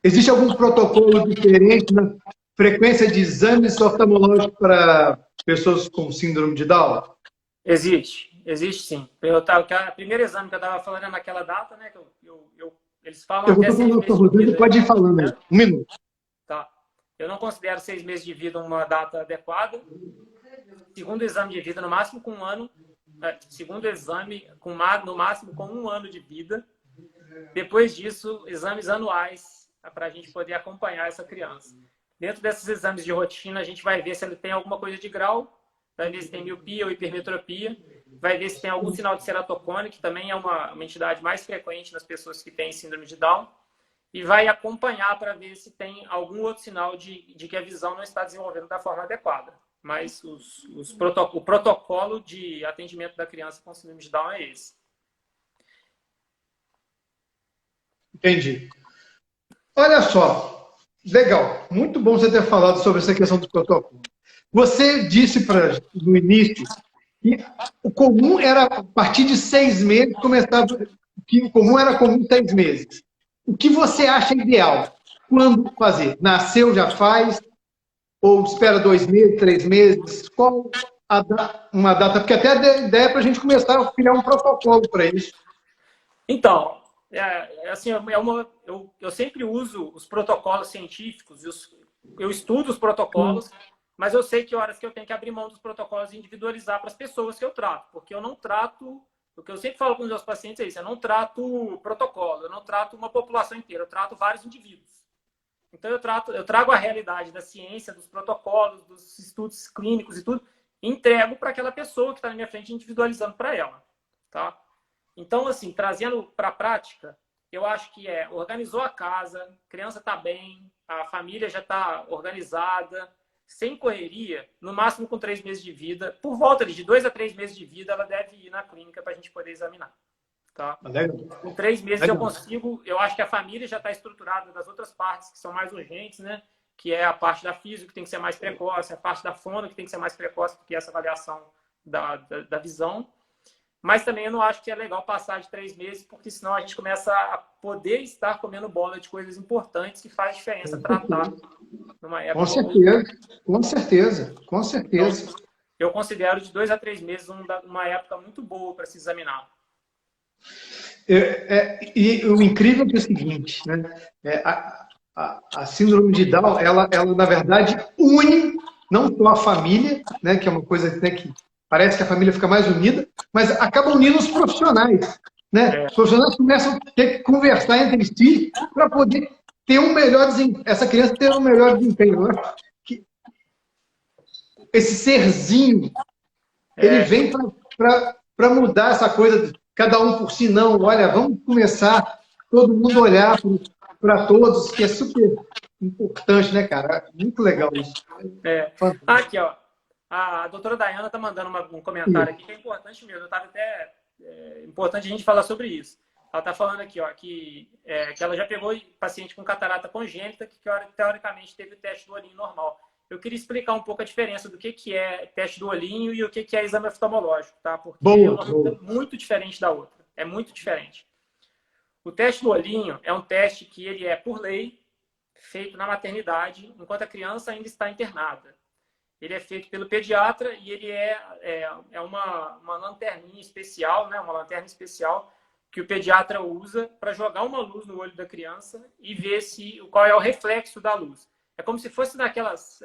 Existe algum protocolo diferente na frequência de exames oftalmológicos para pessoas com síndrome de Down? Existe sim. O primeiro exame que eu estava falando é naquela data, né? Eles falam eu vou falar para o Rodrigo, pode ir falando aí. Um minuto. Tá. Eu não considero 6 meses de vida uma data adequada. Segundo exame de vida, no máximo com 1 ano. Segundo exame, no máximo com 1 ano de vida. Depois disso, exames anuais para a gente poder acompanhar essa criança. Dentro desses exames de rotina, a gente vai ver se ele tem alguma coisa de grau, vai ver se tem miopia ou hipermetropia, vai ver se tem algum sinal de ceratocone, que também é uma entidade mais frequente nas pessoas que têm síndrome de Down, e vai acompanhar para ver se tem algum outro sinal de que a visão não está desenvolvendo da forma adequada. Mas o protocolo de atendimento da criança com síndrome de Down é esse. Entendi. Olha só, legal. Muito bom você ter falado sobre essa questão do protocolo. Você disse no início que o comum era, a partir de 6 meses, que o comum era comum 6 meses. O que você acha ideal? Quando fazer? Nasceu, já faz? Ou espera 2 meses, 3 meses? Qual uma data? Porque até a ideia é para a gente começar a criar um protocolo para isso. Então, assim, eu sempre uso os protocolos científicos, eu estudo os protocolos, mas eu sei que horas que eu tenho que abrir mão dos protocolos e individualizar para as pessoas que eu trato, porque eu não trato, o que eu sempre falo com os meus pacientes é isso, eu não trato protocolo, eu não trato uma população inteira, eu trato vários indivíduos. Então eu trago a realidade da ciência, dos protocolos, dos estudos clínicos e tudo, e entrego para aquela pessoa que está na minha frente, individualizando para ela, tá? Então, assim, trazendo para a prática, eu acho que organizou a casa, a criança está bem, a família já está organizada, sem correria, no máximo com 3 meses de vida, por volta de 2 a 3 meses de vida, ela deve ir na clínica para a gente poder examinar. Tá? Com 3 meses eu consigo, eu acho que a família já está estruturada das outras partes que são mais urgentes, né? Que é a parte da física, que tem que ser mais precoce, a parte da fono, que tem que ser mais precoce, porque essa avaliação da visão. Mas também eu não acho que é legal passar de 3 meses, porque senão a gente começa a poder estar comendo bola de coisas importantes que faz diferença tratar numa época. Com certeza, com certeza, com certeza. Então, eu considero de 2 a 3 meses uma época muito boa para se examinar. E o incrível é o seguinte, né? A síndrome de Down, ela, na verdade, une não só a família, né, que é uma coisa, né, que parece que a família fica mais unida, mas acaba unindo os profissionais. Né? Os profissionais começam a ter que conversar entre si para poder ter um melhor desempenho, essa criança ter um melhor desempenho. Né? Esse serzinho, ele vem para mudar essa coisa, cada um por si, não. Olha, vamos começar todo mundo olhar para todos, que é super importante, né, cara? Muito legal isso. Aqui, ó. A doutora Dayana está mandando um comentário aqui que é importante mesmo. Eu estava até importante a gente falar sobre isso. Ela está falando aqui, ó, que ela já pegou paciente com catarata congênita que teoricamente teve o teste do olhinho normal. Eu queria explicar um pouco a diferença do que é teste do olhinho e o que é exame oftalmológico, tá? Porque é uma coisa muito diferente da outra. É muito diferente. O teste do olhinho é um teste que ele é, por lei, feito na maternidade, enquanto a criança ainda está internada. Ele é feito pelo pediatra e ele é uma lanterninha especial, né? Uma lanterna especial que o pediatra usa para jogar uma luz no olho da criança e ver qual é o reflexo da luz. É como se fosse naquelas...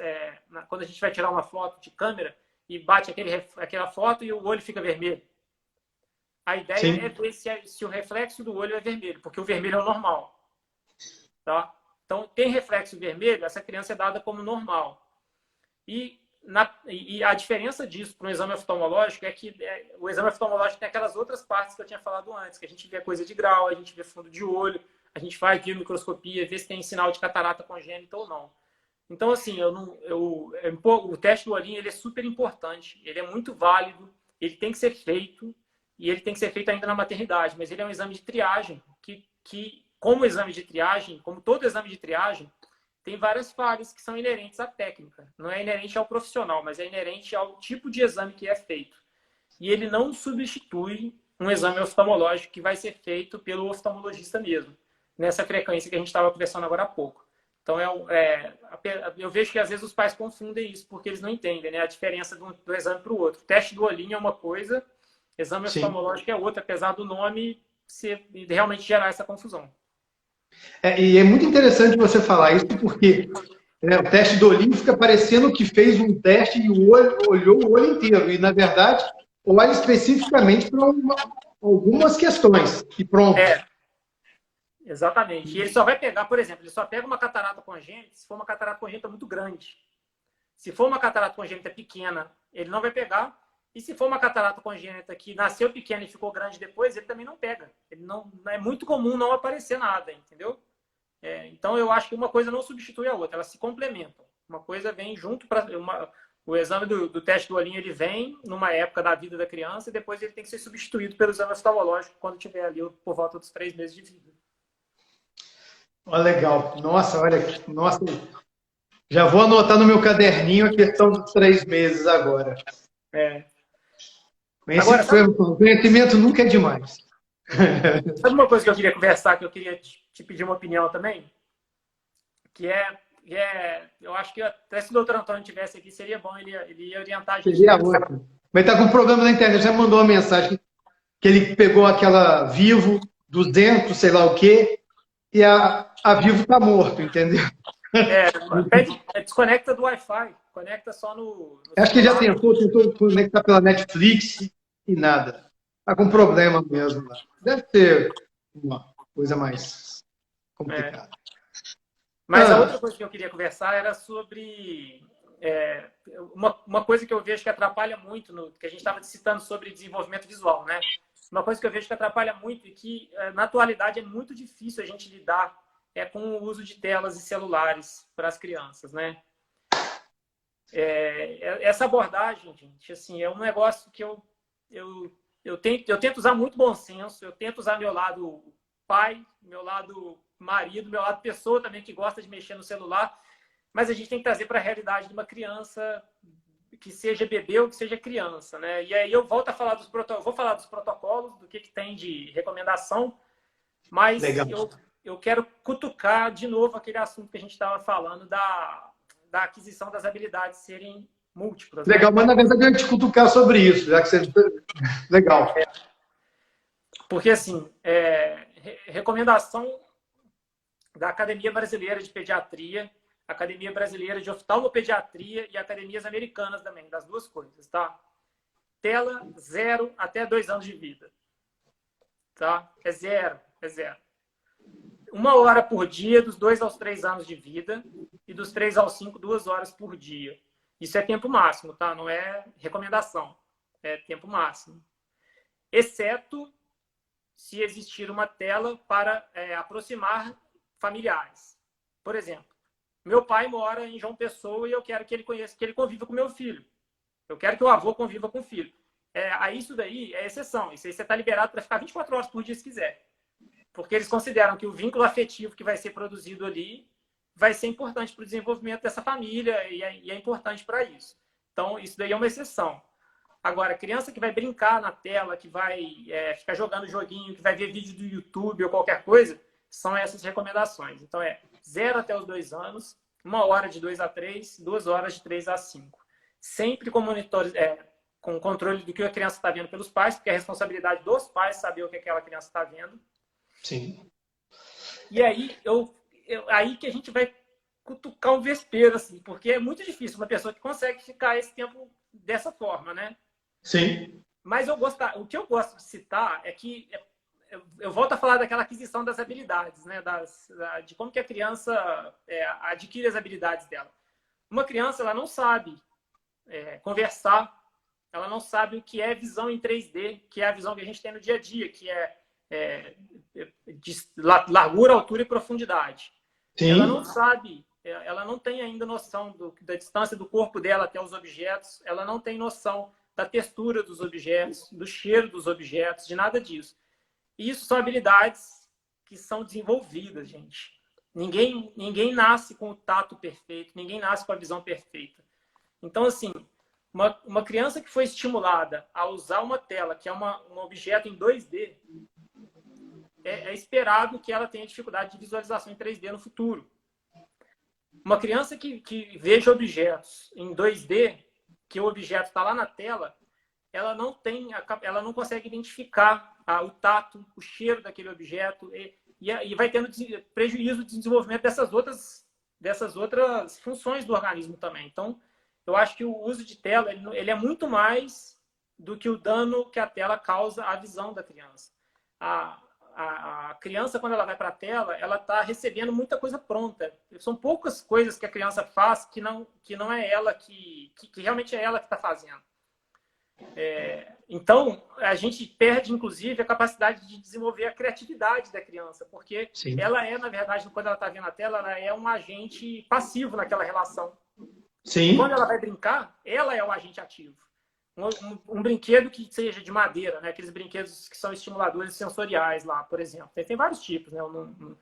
quando a gente vai tirar uma foto de câmera e bate aquela foto e o olho fica vermelho. A ideia é ver se o reflexo do olho é vermelho, porque o vermelho é o normal. Tá? Então, tem reflexo vermelho, essa criança é dada como normal. E a diferença disso para um exame oftalmológico é que o exame oftalmológico tem aquelas outras partes que eu tinha falado antes, que a gente vê coisa de grau, a gente vê fundo de olho, a gente faz biomicroscopia, vê se tem sinal de catarata congênita ou não. Então, assim, o teste do olhinho ele é super importante, ele é muito válido, ele tem que ser feito, e ele tem que ser feito ainda na maternidade, mas ele é um exame de triagem, que como exame de triagem, como todo exame de triagem, tem várias falhas que são inerentes à técnica. Não é inerente ao profissional, mas é inerente ao tipo de exame que é feito. E ele não substitui um exame oftalmológico que vai ser feito pelo oftalmologista mesmo, nessa frequência que a gente estava conversando agora há pouco. Então, eu vejo que às vezes os pais confundem isso, porque eles não entendem, né, a diferença do exame para o outro. O teste do olhinho é uma coisa, exame oftalmológico é outra, apesar do nome realmente gerar essa confusão. E é muito interessante você falar isso, porque O teste do olhinho fica parecendo que fez um teste e o olho, olhou o olho inteiro. E, na verdade, olha especificamente para algumas questões. E pronto. Exatamente. E ele só vai pegar, por exemplo, ele só pega uma catarata congênita se for uma catarata congênita muito grande. Se for uma catarata congênita pequena, ele não vai pegar. E se for uma catarata congênita que nasceu pequena e ficou grande depois, ele também não pega. Ele não, é muito comum não aparecer nada, entendeu? Então, eu acho que uma coisa não substitui a outra, elas se complementam. Uma coisa vem junto para... O exame do teste do olhinho, ele vem numa época da vida da criança e depois ele tem que ser substituído pelo exame oftalmológico quando tiver ali por volta dos 3 meses de vida. Legal. Nossa, olha, nossa, já vou anotar no meu caderninho a questão dos 3 meses agora. Conhecimento nunca é demais. Sabe uma coisa que eu queria conversar, que eu queria te pedir uma opinião também? Que eu acho que até se o doutor Antônio estivesse aqui, seria bom ele ia orientar a gente. Seria ótimo. Mas está com um problema na internet, já mandou uma mensagem que ele pegou aquela Vivo 200, sei lá o quê, e a Vivo está morto, entendeu? Desconecta do Wi-Fi, conecta só no acho que ele já tentou conectar pela Netflix e nada. Está com problema mesmo lá. Deve ser uma coisa mais complicada. Mas a outra coisa que eu queria conversar era sobre uma coisa que eu vejo que atrapalha muito, que a gente estava citando sobre desenvolvimento visual, né? Uma coisa que eu vejo que atrapalha muito e que, na atualidade, é muito difícil a gente lidar com o uso de telas e celulares para as crianças, né? Essa abordagem, gente, assim, é um negócio que eu tento usar muito bom senso, eu tento usar meu lado pai, meu lado marido, meu lado pessoa também que gosta de mexer no celular, mas a gente tem que trazer para a realidade de uma criança, que seja bebê ou que seja criança, né? E aí eu volto a falar vou falar dos protocolos, do que tem de recomendação, mas eu quero cutucar de novo aquele assunto que a gente estava falando da aquisição das habilidades serem múltiplas. Legal, né? Mas na verdade eu ia te cutucar sobre isso, já que você... Legal. Porque, assim, recomendação da Academia Brasileira de Pediatria, Academia Brasileira de Oftalmopediatria e academias americanas também, das duas coisas, tá? Tela 0 até 2 anos de vida. Tá? É zero. 1 hora por dia, dos 2 aos 3 anos de vida, e dos 3 aos 5, 2 horas por dia. Isso é tempo máximo, tá? Não é recomendação. É tempo máximo. Exceto se existir uma tela para aproximar familiares. Por exemplo, meu pai mora em João Pessoa e eu quero que ele conheça, que ele conviva com meu filho. Eu quero que o avô conviva com o filho. Aí isso daí é exceção. Isso aí você está liberado para ficar 24 horas por dia se quiser. Porque eles consideram que o vínculo afetivo que vai ser produzido ali vai ser importante para o desenvolvimento dessa família e é importante para isso. Então, isso daí é uma exceção. Agora, criança que vai brincar na tela, que vai ficar jogando joguinho, que vai ver vídeo do YouTube ou qualquer coisa, são essas recomendações. Então, 0 até os 2 anos, 1 hora de 2 a 3, 2 horas de 3 a 5. Sempre com com controle do que a criança está vendo pelos pais, porque é a responsabilidade dos pais saber o que aquela criança está vendo. Sim. E aí, aí que a gente vai cutucar um vespeiro, assim, porque é muito difícil uma pessoa que consegue ficar esse tempo dessa forma, né? Sim. Mas o que eu gosto de citar é que eu volto a falar daquela aquisição das habilidades, né? De como que a criança adquire as habilidades dela. Uma criança, ela não sabe conversar, ela não sabe o que é visão em 3D, que é a visão que a gente tem no dia a dia, que de largura, altura e profundidade. Sim. Ela não sabe, ela não tem ainda noção da distância do corpo dela até os objetos, ela não tem noção da textura dos objetos, do cheiro dos objetos, de nada disso. E isso são habilidades que são desenvolvidas, gente. Ninguém nasce com o tato perfeito, ninguém nasce com a visão perfeita. Então, assim, uma criança que foi estimulada a usar uma tela, que é um objeto em 2D, é esperado que ela tenha dificuldade de visualização em 3D no futuro. Uma criança que veja objetos em 2D, que o objeto está lá na tela, ela não consegue identificar o tato, o cheiro daquele objeto, e vai tendo prejuízo de desenvolvimento dessas outras dessas outras funções do organismo também. Então, eu acho que o uso de tela, ele é muito mais do que o dano que a tela causa à visão da criança. A criança, quando ela vai para a tela, ela está recebendo muita coisa pronta. São poucas coisas que a criança faz que não é ela que realmente é ela que está fazendo. Então, a gente perde, inclusive, a capacidade de desenvolver a criatividade da criança, porque Sim. ela é, na verdade, quando ela está vendo a tela, ela é um agente passivo naquela relação. Sim. Quando ela vai brincar, ela é o agente ativo. Um brinquedo que seja de madeira, né? Aqueles brinquedos que são estimuladores sensoriais lá, por exemplo. Tem vários tipos, né? Eu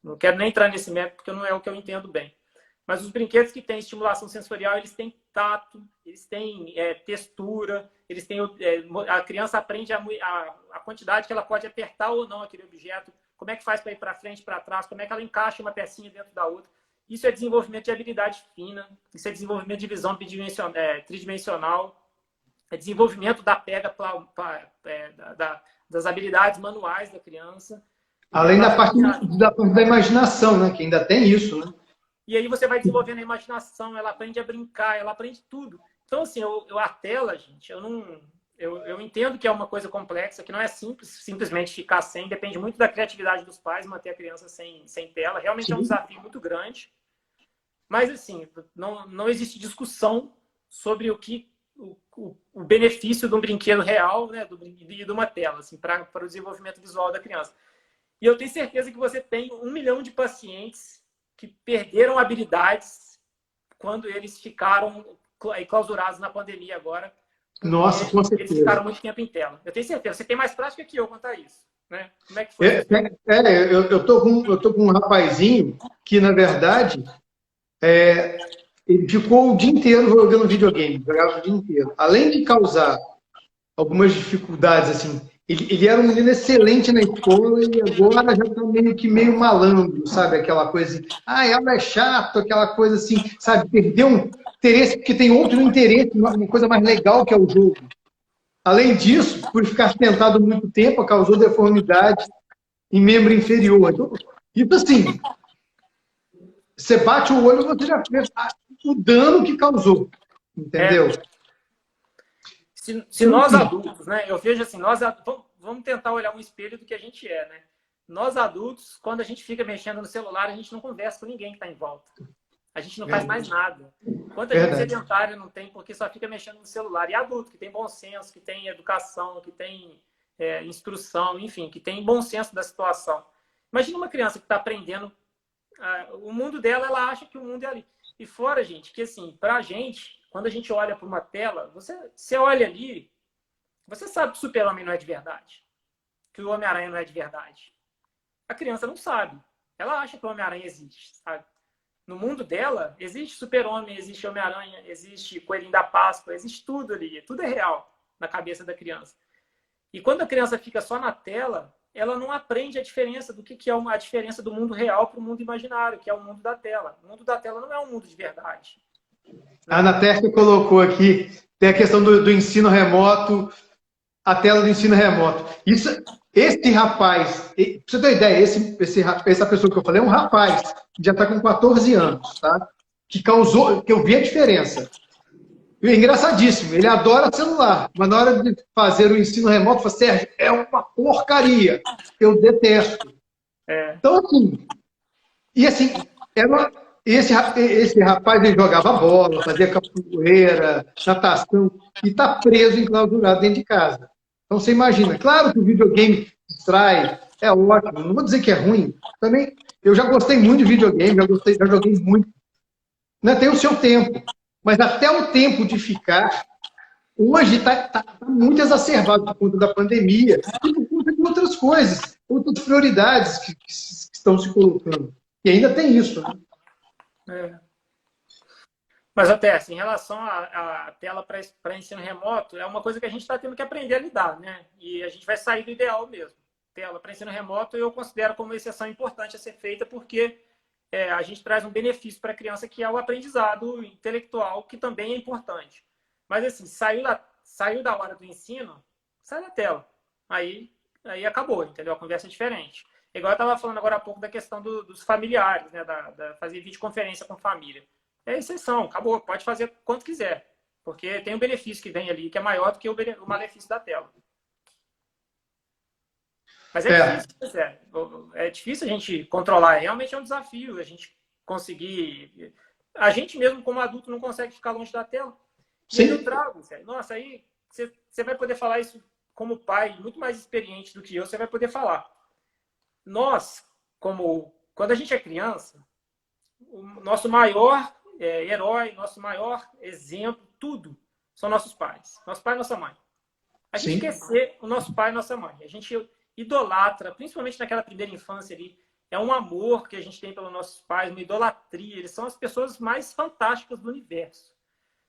não quero nem entrar nesse método, porque não é o que eu entendo bem. Mas os brinquedos que têm estimulação sensorial, eles têm tato, eles têm textura, eles têm, a criança aprende a quantidade que ela pode apertar ou não aquele objeto, como é que faz para ir para frente, para trás, como é que ela encaixa uma pecinha dentro da outra. Isso é desenvolvimento de habilidade fina, isso é desenvolvimento de visão tridimensional, é desenvolvimento da pega das habilidades manuais da criança. Além da parte da imaginação, né? Que ainda tem isso, né? E aí você vai desenvolvendo a imaginação, ela aprende a brincar, ela aprende tudo. Então, assim, a tela, gente, eu entendo que é uma coisa complexa, que não é simples, simplesmente ficar sem, depende muito da criatividade dos pais, manter a criança sem tela. Realmente Sim. É um desafio muito grande. Mas, assim, não existe discussão sobre o benefício de um brinquedo real, né, e de uma tela, assim, para o desenvolvimento visual da criança. E eu tenho certeza que você tem 1 milhão de pacientes que perderam habilidades quando eles ficaram clausurados na pandemia agora. Nossa, com certeza. Eles ficaram muito tempo em tela. Eu tenho certeza. Você tem mais prática que eu quanto a isso, né? Como é que foi? Eu tô com um rapazinho que, na verdade, ele ficou o dia inteiro jogando videogame, jogava o dia inteiro. Além de causar algumas dificuldades, assim, ele era um menino excelente na escola e agora já está meio malandro, sabe? Aquela coisa assim, ela é chato, aquela coisa assim, sabe? Perdeu um interesse, porque tem outro interesse, uma coisa mais legal que é o jogo. Além disso, por ficar sentado muito tempo, causou deformidade em membro inferior. Então, isso assim, você bate o olho e você já vê o dano que causou, entendeu? Se nós adultos, né? Eu vejo assim, vamos tentar olhar um espelho do que a gente é, né? Nós adultos, quando a gente fica mexendo no celular, a gente não conversa com ninguém que está em volta. A gente não faz mais nada. Quanta gente sedentária não tem porque só fica mexendo no celular. E adulto, que tem bom senso, que tem educação, que tem instrução, enfim, que tem bom senso da situação. Imagina uma criança que está aprendendo o mundo dela, ela acha que o mundo é ali. E fora, gente, que assim, pra gente, quando a gente olha para uma tela, você olha ali, você sabe que o Super-Homem não é de verdade. Que o Homem-Aranha não é de verdade. A criança não sabe. Ela acha que o Homem-Aranha existe, sabe? No mundo dela, existe Super-Homem, existe Homem-Aranha, existe Coelhinho da Páscoa, existe tudo ali. Tudo é real na cabeça da criança. E quando a criança fica só na tela, ela não aprende a diferença do que é a diferença do mundo real para o mundo imaginário, que é o mundo da tela. O mundo da tela não é um mundo de verdade. A Ana Terca colocou aqui, tem a questão do ensino remoto, a tela do ensino remoto. Esse rapaz, pra você ter ideia, essa pessoa que eu falei é um rapaz, que já está com 14 anos, tá? Que eu vi a diferença. É engraçadíssimo, ele adora celular, mas na hora de fazer o ensino remoto, fala, Sérgio, é uma porcaria, eu detesto. Então, assim, esse rapaz ele jogava bola, fazia capoeira, natação, e está preso, enclausurado dentro de casa. Então, você imagina, claro que o videogame distrai, é ótimo, não vou dizer que é ruim, também, eu já gostei muito de videogame, já joguei muito, né, tem o seu tempo. Mas até o tempo de ficar, hoje está muito exacerbado por conta da pandemia e por conta de outras coisas, outras prioridades que estão se colocando. E ainda tem isso. Né? Mas até assim, em relação à tela para ensino remoto, é uma coisa que a gente está tendo que aprender a lidar, né? E a gente vai sair do ideal mesmo. Tela para ensino remoto eu considero como uma exceção importante a ser feita, porque a gente traz um benefício para a criança, que é o aprendizado intelectual, que também é importante. Mas, assim, saiu da hora do ensino, sai da tela. Aí acabou, entendeu? A conversa é diferente. Igual eu estava falando agora há pouco da questão dos familiares, né? Fazer videoconferência com família. É exceção, acabou. Pode fazer quanto quiser. Porque tem um benefício que vem ali, que é maior do que o malefício da tela. Mas é difícil, é difícil a gente controlar. Realmente é um desafio a gente conseguir... A gente mesmo, como adulto, não consegue ficar longe da tela. Sim. E aí eu trago, nossa, aí você vai poder falar isso como pai, muito mais experiente do que eu, você vai poder falar. Nós, quando a gente é criança, o nosso maior herói, nosso maior exemplo, tudo, são nossos pais. Nosso pai e nossa mãe. A gente quer ser o nosso pai e nossa mãe. A gente idolatra, principalmente naquela primeira infância ali, é um amor que a gente tem pelos nossos pais, uma idolatria. Eles são as pessoas mais fantásticas do universo.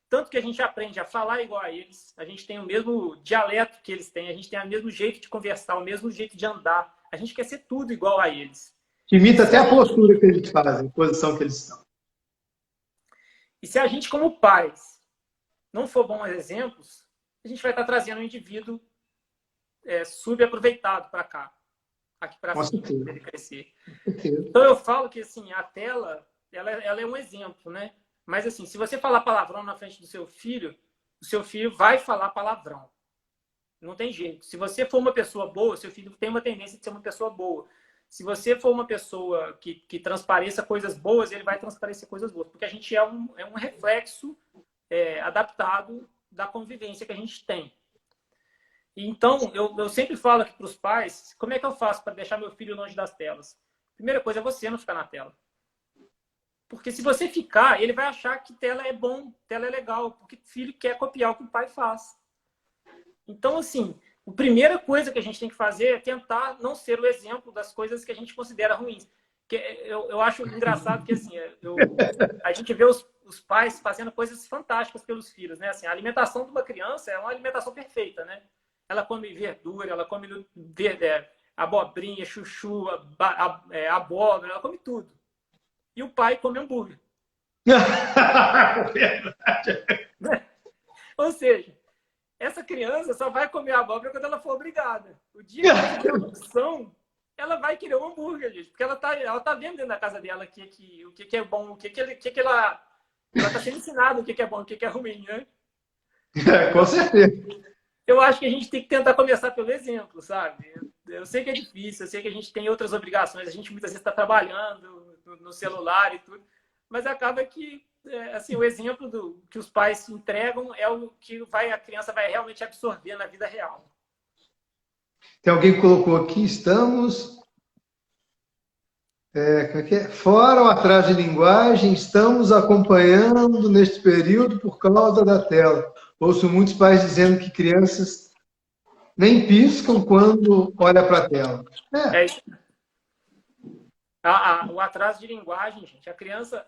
Tanto que a gente aprende a falar igual a eles, a gente tem o mesmo dialeto que eles têm, a gente tem o mesmo jeito de conversar, o mesmo jeito de andar. A gente quer ser tudo igual a eles. Imita até a postura que eles fazem, a posição que eles estão. E se a gente, como pais, não for bons exemplos, a gente vai estar trazendo um indivíduo subaproveitado para cá, aqui para cima, para ele crescer. Então eu falo que assim, a tela, ela é um exemplo, né? Mas assim, se você falar palavrão na frente do seu filho, o seu filho vai falar palavrão. Não tem jeito. Se você for uma pessoa boa, seu filho tem uma tendência de ser uma pessoa boa. Se você for uma pessoa que transpareça coisas boas, ele vai transparecer coisas boas. Porque a gente é um reflexo adaptado da convivência que a gente tem. Então, eu sempre falo aqui para os pais, como é que eu faço para deixar meu filho longe das telas? Primeira coisa é você não ficar na tela. Porque se você ficar, ele vai achar que tela é bom, tela é legal, porque o filho quer copiar o que o pai faz. Então, assim, a primeira coisa que a gente tem que fazer é tentar não ser o exemplo das coisas que a gente considera ruins. Eu acho engraçado que assim, a gente vê os pais fazendo coisas fantásticas pelos filhos, né? Assim, a alimentação de uma criança é uma alimentação perfeita, né? Ela come verdura, ela come abobrinha, chuchu, abóbora, ela come tudo. E o pai come hambúrguer. Verdade. Ou seja, essa criança só vai comer abóbora quando ela for obrigada. O dia que ela tiver opção, ela vai querer um hambúrguer, gente. Porque ela tá vendo dentro da casa dela o que é bom, ela está sendo ensinada o que é bom, o que é ruim, né? Com certeza. Eu acho que a gente tem que tentar começar pelo exemplo, sabe? Eu sei que é difícil, eu sei que a gente tem outras obrigações, a gente muitas vezes está trabalhando no celular e tudo, mas acaba que assim, o exemplo que os pais entregam é o que a criança vai realmente absorver na vida real. Tem alguém que colocou aqui, estamos... Fora ou atrás de linguagem, estamos acompanhando neste período por causa da tela. Ouço muitos pais dizendo que crianças nem piscam quando olha para a tela. É isso. O atraso de linguagem, gente, a criança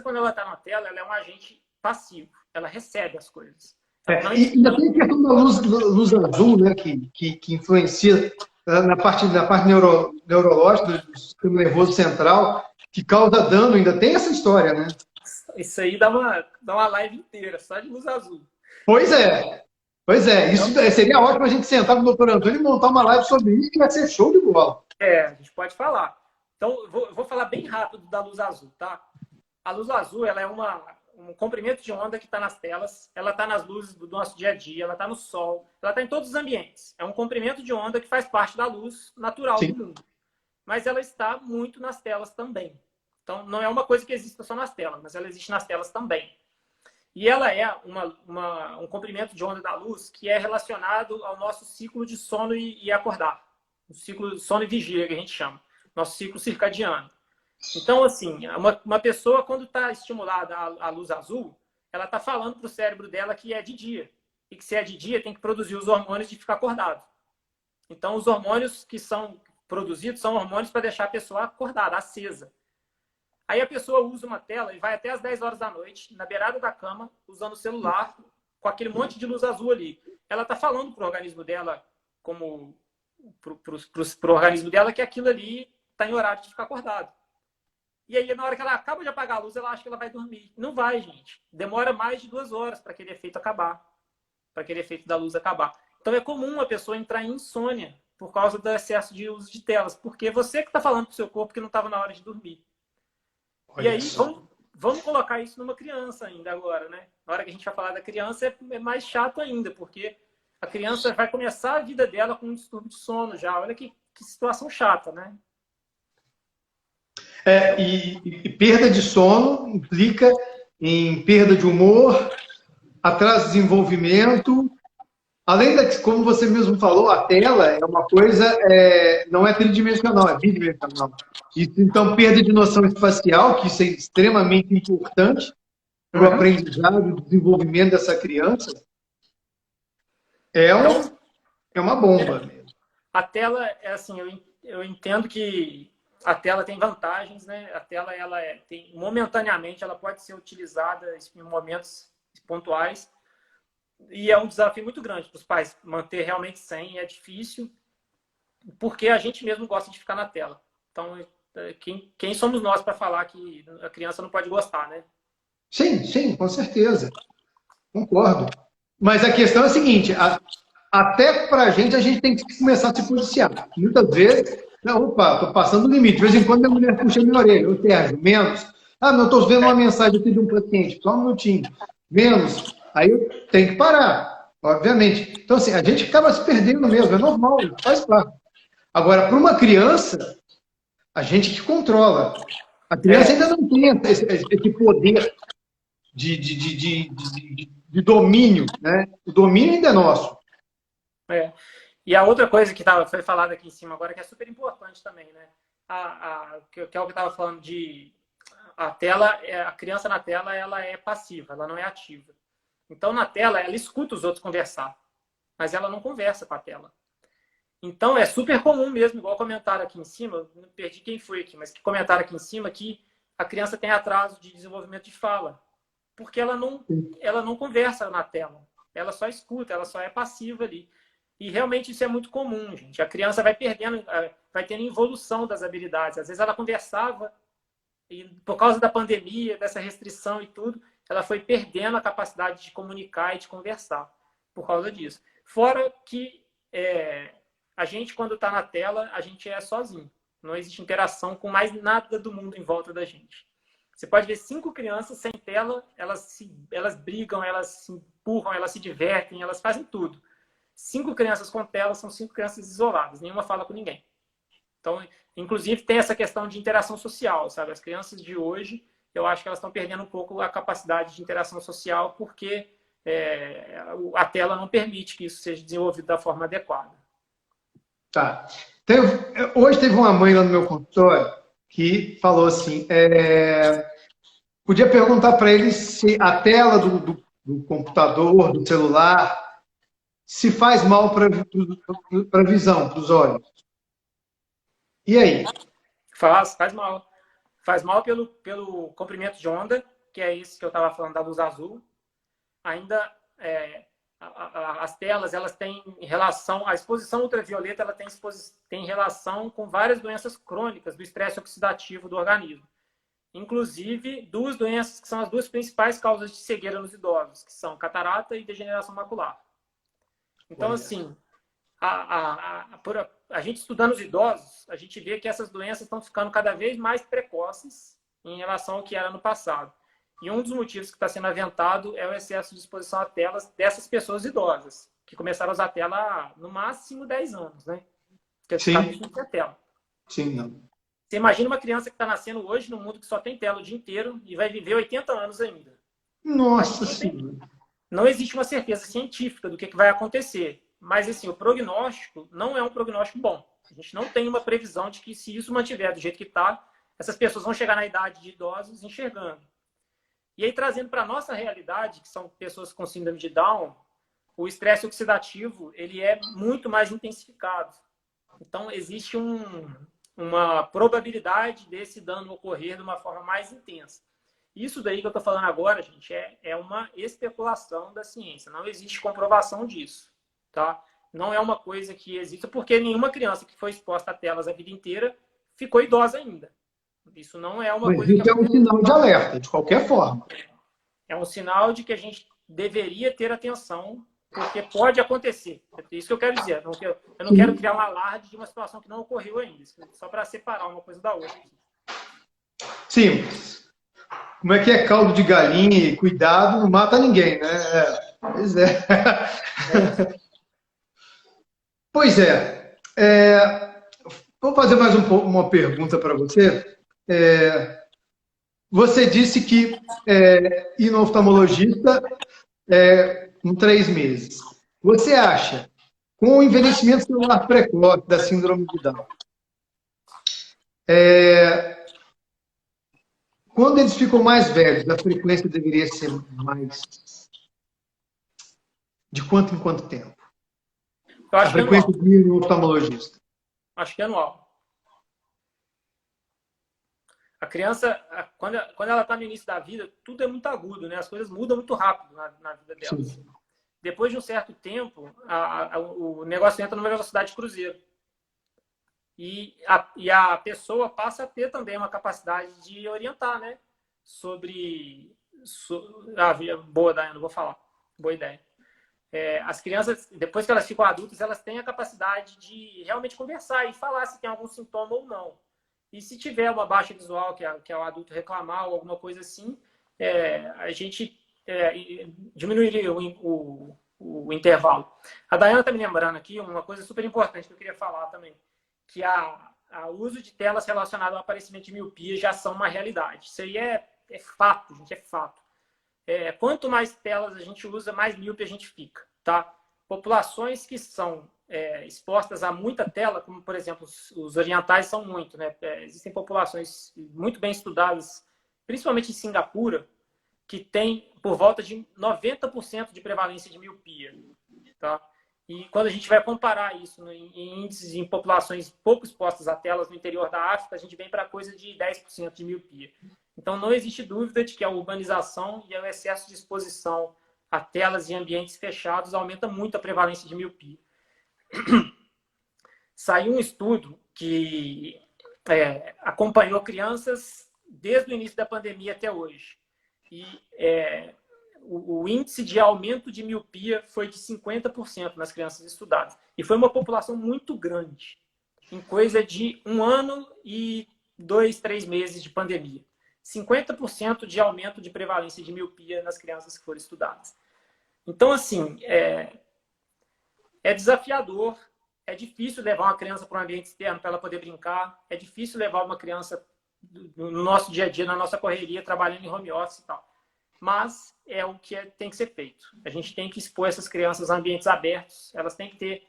quando ela está na tela, ela é um agente passivo. Ela recebe as coisas. E ainda tem a questão da luz azul, né, que influencia na parte neurológica do sistema nervoso central, que causa dano. Ainda tem essa história, né? Isso aí dá uma live inteira, só de luz azul. Pois é. Isso seria ótimo a gente sentar com o doutor Antônio e montar uma live sobre isso, que vai ser show de bola. A gente pode falar. Então, eu vou falar bem rápido da luz azul, tá? A luz azul, ela é um comprimento de onda que está nas telas, ela está nas luzes do nosso dia a dia, ela está no sol, ela está em todos os ambientes. É um comprimento de onda que faz parte da luz natural do mundo. Mas ela está muito nas telas também. Então, não é uma coisa que existe só nas telas, mas ela existe nas telas também. E ela é um comprimento de onda da luz que é relacionado ao nosso ciclo de sono e acordar. O ciclo de sono e vigília, que a gente chama. Nosso ciclo circadiano. Então, assim, uma pessoa, quando está estimulada à luz azul, ela está falando para o cérebro dela que é de dia. E que se é de dia, tem que produzir os hormônios de ficar acordado. Então, os hormônios que são produzidos são hormônios para deixar a pessoa acordada, acesa. Aí a pessoa usa uma tela e vai até às 10 horas da noite, na beirada da cama, usando o celular, com aquele monte de luz azul ali. Ela está falando para o organismo dela, para o organismo dela, que aquilo ali está em horário de ficar acordado. E aí, na hora que ela acaba de apagar a luz, ela acha que ela vai dormir. Não vai, gente. Demora mais de 2 horas para aquele efeito acabar. Para aquele efeito da luz acabar. Então, é comum a pessoa entrar em insônia por causa do excesso de uso de telas, porque você que está falando para o seu corpo que não estava na hora de dormir. Olha e aí, só. vamos colocar isso numa criança ainda agora, né? Na hora que a gente vai falar da criança, é mais chato ainda, porque a criança vai começar a vida dela com um distúrbio de sono já. Olha que situação chata, né? E perda de sono implica em perda de humor, atraso de desenvolvimento. Além da, como você mesmo falou, a tela é uma coisa, não é tridimensional, é bidimensional. Então, perda de noção espacial, que isso é extremamente importante para o aprendizado e desenvolvimento dessa criança, é uma bomba. A tela, assim, eu entendo que a tela tem vantagens, né? A tela, momentaneamente, ela pode ser utilizada em momentos pontuais, e é um desafio muito grande para os pais manter realmente sem, é difícil, porque a gente mesmo gosta de ficar na tela. Então, quem somos nós para falar que a criança não pode gostar, né? Sim, com certeza. Concordo. Mas a questão é a seguinte, até para a gente tem que começar a se policiar. Muitas vezes, opa, estou passando o limite. De vez em quando a mulher puxa minha orelha. Ô, Sérgio, menos. Não, estou vendo uma mensagem aqui de um paciente. Só um minutinho. Menos. Aí eu tenho que parar, obviamente. Então, assim, a gente acaba se perdendo mesmo. É normal, faz parte. Agora, para uma criança, a gente que controla. A criança ainda não tem esse poder de domínio, né? O domínio ainda é nosso. E a outra coisa que foi falada aqui em cima agora, que é super importante também, né? Que é o que eu estava falando de a tela, a criança na tela, ela é passiva, ela não é ativa. Então, na tela, ela escuta os outros conversar, mas ela não conversa com a tela. Então, é super comum mesmo, igual comentaram aqui em cima, não perdi quem foi aqui, mas que comentaram aqui em cima que a criança tem atraso de desenvolvimento de fala, porque ela não conversa na tela, ela só escuta, ela só é passiva ali. E realmente isso é muito comum, gente. A criança vai perdendo, vai tendo evolução das habilidades. Às vezes ela conversava e por causa da pandemia, dessa restrição e tudo, ela foi perdendo a capacidade de comunicar e de conversar por causa disso. Fora que a gente, quando está na tela, a gente é sozinho. Não existe interação com mais nada do mundo em volta da gente. Você pode ver 5 crianças sem tela, elas brigam, elas se empurram, elas se divertem, elas fazem tudo. 5 crianças com tela são 5 crianças isoladas, nenhuma fala com ninguém. Então, inclusive, tem essa questão de interação social, sabe? As crianças de hoje, eu acho que elas estão perdendo um pouco a capacidade de interação social porque a tela não permite que isso seja desenvolvido da forma adequada. Tá. Hoje teve uma mãe lá no meu consultório que falou assim, podia perguntar para ele se a tela do computador, do celular, se faz mal para a visão, para os olhos. E aí? Faz mal. Faz mal pelo comprimento de onda, que é esse que eu estava falando da luz azul. Ainda as telas, elas têm relação, a exposição ultravioleta, ela tem relação com várias doenças crônicas do estresse oxidativo do organismo. Inclusive, 2 doenças que são as 2 principais causas de cegueira nos idosos, que são catarata e degeneração macular. Então, assim, a gente estudando os idosos, a gente vê que essas doenças estão ficando cada vez mais precoces em relação ao que era no passado. E um dos motivos que está sendo aventado é o excesso de exposição a telas dessas pessoas idosas, que começaram a usar a tela há, no máximo, 10 anos, né? Porque Sim. não tinha tela. Sim, não. Você imagina uma criança que está nascendo hoje num mundo que só tem tela o dia inteiro e vai viver 80 anos ainda. Nossa Senhora. Não existe uma certeza científica do que vai acontecer. Mas, assim, o prognóstico não é um prognóstico bom. A gente não tem uma previsão de que, se isso mantiver do jeito que está, essas pessoas vão chegar na idade de idosos enxergando. E aí, trazendo para a nossa realidade, que são pessoas com síndrome de Down, o estresse oxidativo ele é muito mais intensificado. Então, existe uma probabilidade desse dano ocorrer de uma forma mais intensa. Isso daí que eu estou falando agora, gente, é uma especulação da ciência. Não existe comprovação disso. Tá? Não é uma coisa que exista, porque nenhuma criança que foi exposta a telas a vida inteira ficou idosa ainda. Isso não é uma coisa. Mas isso é um sinal de alerta, de qualquer forma. É um sinal de que a gente deveria ter atenção porque pode acontecer. É isso que eu quero dizer. Eu não quero criar um alarde de uma situação que não ocorreu ainda, só para separar uma coisa da outra. Sim. Como é que é caldo de galinha e cuidado não mata ninguém, né? Pois é. Pois é. Vou fazer mais uma pergunta para você. Você disse que ir no oftalmologista em 3 meses. Você acha, com o envelhecimento celular precoce da síndrome de Down, quando eles ficam mais velhos, a frequência deveria ser mais... De quanto em quanto tempo? Eu acho a frequência de ir no oftalmologista. Acho que é anual. A criança, quando ela está no início da vida, tudo é muito agudo, né? As coisas mudam muito rápido na vida dela. Sim. Depois de um certo tempo, o negócio entra numa velocidade de cruzeiro. E a pessoa passa a ter também uma capacidade de orientar, né? Boa, Daiane, vou falar. Boa ideia. As crianças, depois que elas ficam adultas, elas têm a capacidade de realmente conversar e falar se tem algum sintoma ou não. E se tiver uma baixa visual, que é o adulto reclamar ou alguma coisa assim, a gente diminuiria o intervalo. A Daiane está me lembrando aqui uma coisa super importante que eu queria falar também, que o uso de telas relacionado ao aparecimento de miopia já são uma realidade. Isso aí é fato, gente, é fato. Quanto mais telas a gente usa, mais míope a gente fica, tá? Populações que são expostas a muita tela, como, por exemplo, os orientais são muito, né? Existem populações muito bem estudadas, principalmente em Singapura, que tem por volta de 90% de prevalência de miopia, tá? E quando a gente vai comparar isso em índices em populações pouco expostas a telas no interior da África, a gente vem para coisa de 10% de miopia. Então, não existe dúvida de que a urbanização e o excesso de exposição a telas e ambientes fechados aumenta muito a prevalência de miopia. Saiu um estudo que acompanhou crianças desde o início da pandemia até hoje. E o índice de aumento de miopia foi de 50% nas crianças estudadas. E foi uma população muito grande, em coisa de 1 ano e 2, 3 meses de pandemia. 50% de aumento de prevalência de miopia nas crianças que foram estudadas. Então, assim, é desafiador, é difícil levar uma criança para um ambiente externo para ela poder brincar, é difícil levar uma criança no nosso dia a dia, na nossa correria, trabalhando em home office e tal. Mas é o que tem que ser feito. A gente tem que expor essas crianças a ambientes abertos, elas têm que ter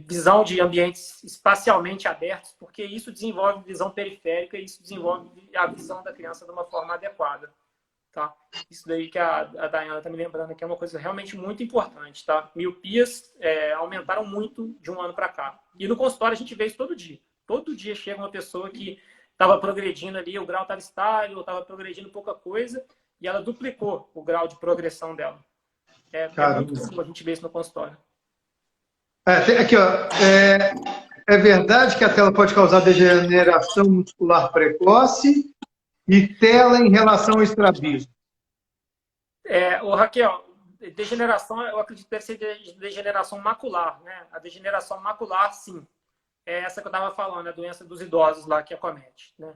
visão de ambientes espacialmente abertos, porque isso desenvolve visão periférica e isso desenvolve a visão da criança de uma forma adequada. Tá? Isso daí que a Daiane está me lembrando que é uma coisa realmente muito importante. Tá? Miopias aumentaram muito de um ano para cá. E no consultório a gente vê isso todo dia. Todo dia chega uma pessoa que estava progredindo ali, o grau estava estável, estava progredindo pouca coisa, e ela duplicou o grau de progressão dela. É muito comum a gente ver isso no consultório. Aqui, ó, é verdade que a tela pode causar degeneração muscular precoce e tela em relação ao estrabismo. Raquel, degeneração, eu acredito que deve ser degeneração macular, né? A degeneração macular, sim. É essa que eu estava falando, a doença dos idosos lá que acomete, né?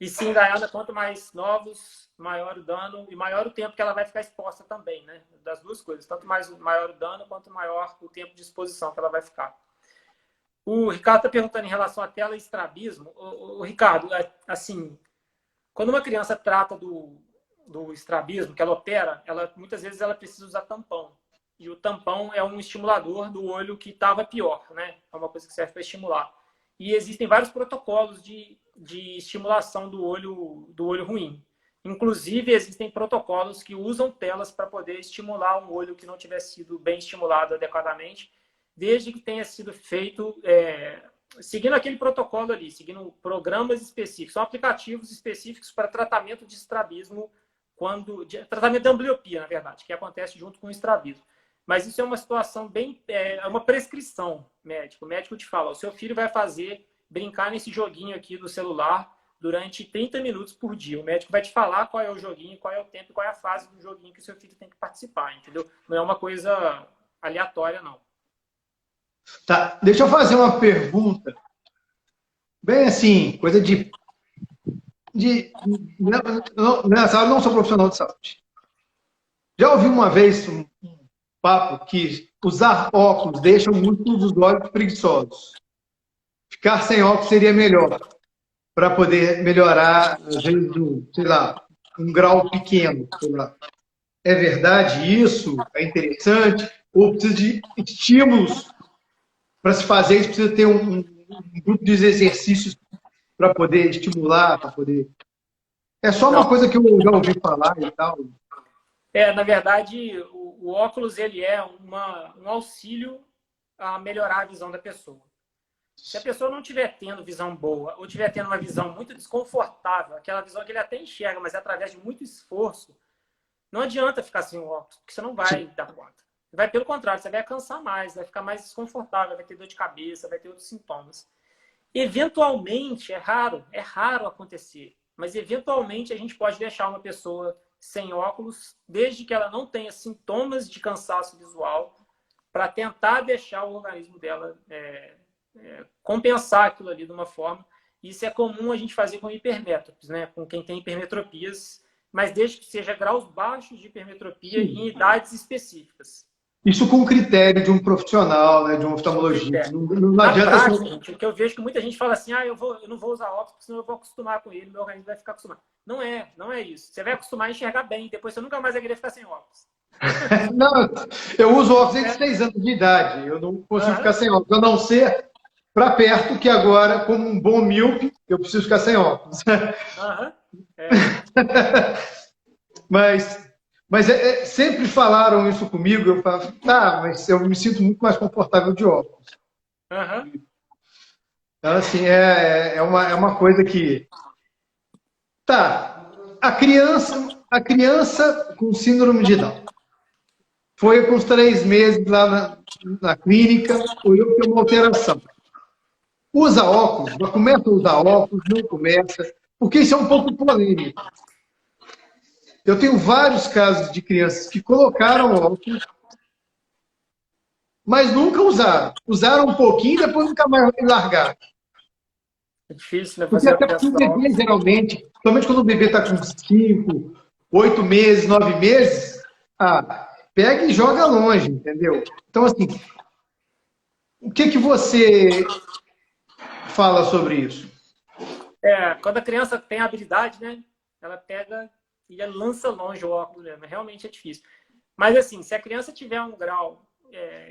E sim, Daiane, quanto mais novos, maior o dano e maior o tempo que ela vai ficar exposta também, né? Das duas coisas, tanto maior o dano quanto maior o tempo de exposição que ela vai ficar. O Ricardo está perguntando em relação à tela e estrabismo. O Ricardo, assim, quando uma criança trata do estrabismo, que ela opera, muitas vezes ela precisa usar tampão. E o tampão é um estimulador do olho que estava pior, né? É uma coisa que serve para estimular. E existem vários protocolos de estimulação do olho ruim. Inclusive, existem protocolos que usam telas para poder estimular um olho que não tiver sido bem estimulado adequadamente, desde que tenha sido feito seguindo aquele protocolo ali, seguindo programas específicos. São aplicativos específicos para tratamento de estrabismo, tratamento de ambliopia, na verdade, que acontece junto com o estrabismo. Mas isso é uma situação é uma prescrição médica. O médico te fala, o seu filho vai brincar nesse joguinho aqui do celular durante 30 minutos por dia. O médico vai te falar qual é o joguinho, qual é o tempo, qual é a fase do joguinho que o seu filho tem que participar, entendeu? Não é uma coisa aleatória, não. Tá, deixa eu fazer uma pergunta. Bem assim, coisa de nessa área eu não sou profissional de saúde. Já ouvi uma vez um papo que usar óculos deixa muitos dos olhos preguiçosos. Ficar sem óculos seria melhor, para poder melhorar, às vezes, sei lá, um grau pequeno. Sei lá. É verdade isso? É interessante? Ou precisa de estímulos para se fazer isso? Precisa ter um grupo de exercícios para poder estimular, para poder... É só uma coisa que eu já ouvi falar e tal. Na verdade, o óculos ele é um auxílio a melhorar a visão da pessoa. Se a pessoa não estiver tendo visão boa ou estiver tendo uma visão muito desconfortável, aquela visão que ele até enxerga, mas é através de muito esforço, não adianta ficar sem o óculos, porque você não vai dar conta. Vai pelo contrário, você vai cansar mais, vai ficar mais desconfortável, vai ter dor de cabeça, vai ter outros sintomas. Eventualmente, é raro acontecer, mas eventualmente a gente pode deixar uma pessoa sem óculos, desde que ela não tenha sintomas de cansaço visual, para tentar deixar o organismo dela compensar aquilo ali de uma forma. Isso é comum a gente fazer com hipermétropes, né? Com quem tem hipermetropias, mas desde que seja graus baixos de hipermetropia em idades específicas. Isso com critério de um profissional, né, de um oftalmologista. Não adianta... prática, gente, o que eu vejo que muita gente fala assim, eu não vou usar óculos, porque senão eu vou acostumar com ele, meu organismo vai ficar acostumado. Não é isso. Você vai acostumar a enxergar bem, depois você nunca mais vai querer ficar sem óculos. Não, eu uso óculos desde 6 anos de idade. Eu não consigo ficar sem óculos, a não ser para perto, que agora, como um bom míope, eu preciso ficar sem óculos. Mas sempre falaram isso comigo, eu falo, mas eu me sinto muito mais confortável de óculos. Então, assim, é uma coisa que... a criança com síndrome de Down foi com os 3 meses lá na clínica, olhou que tem uma alteração. Usa óculos, começa a usar óculos, não começa, porque isso é um pouco polêmico. Eu tenho vários casos de crianças que colocaram óculos, mas nunca usaram. Usaram um pouquinho e depois nunca mais largaram. É difícil, né? Porque até porque o bebê, geralmente, principalmente quando o bebê está com 5, 8 meses, 9 meses, pega e joga longe, entendeu? Então, assim, o que você fala sobre isso? Quando a criança tem habilidade, né? Ela pega e lança longe o óculos mesmo. Realmente é difícil. Mas, assim, se a criança tiver um grau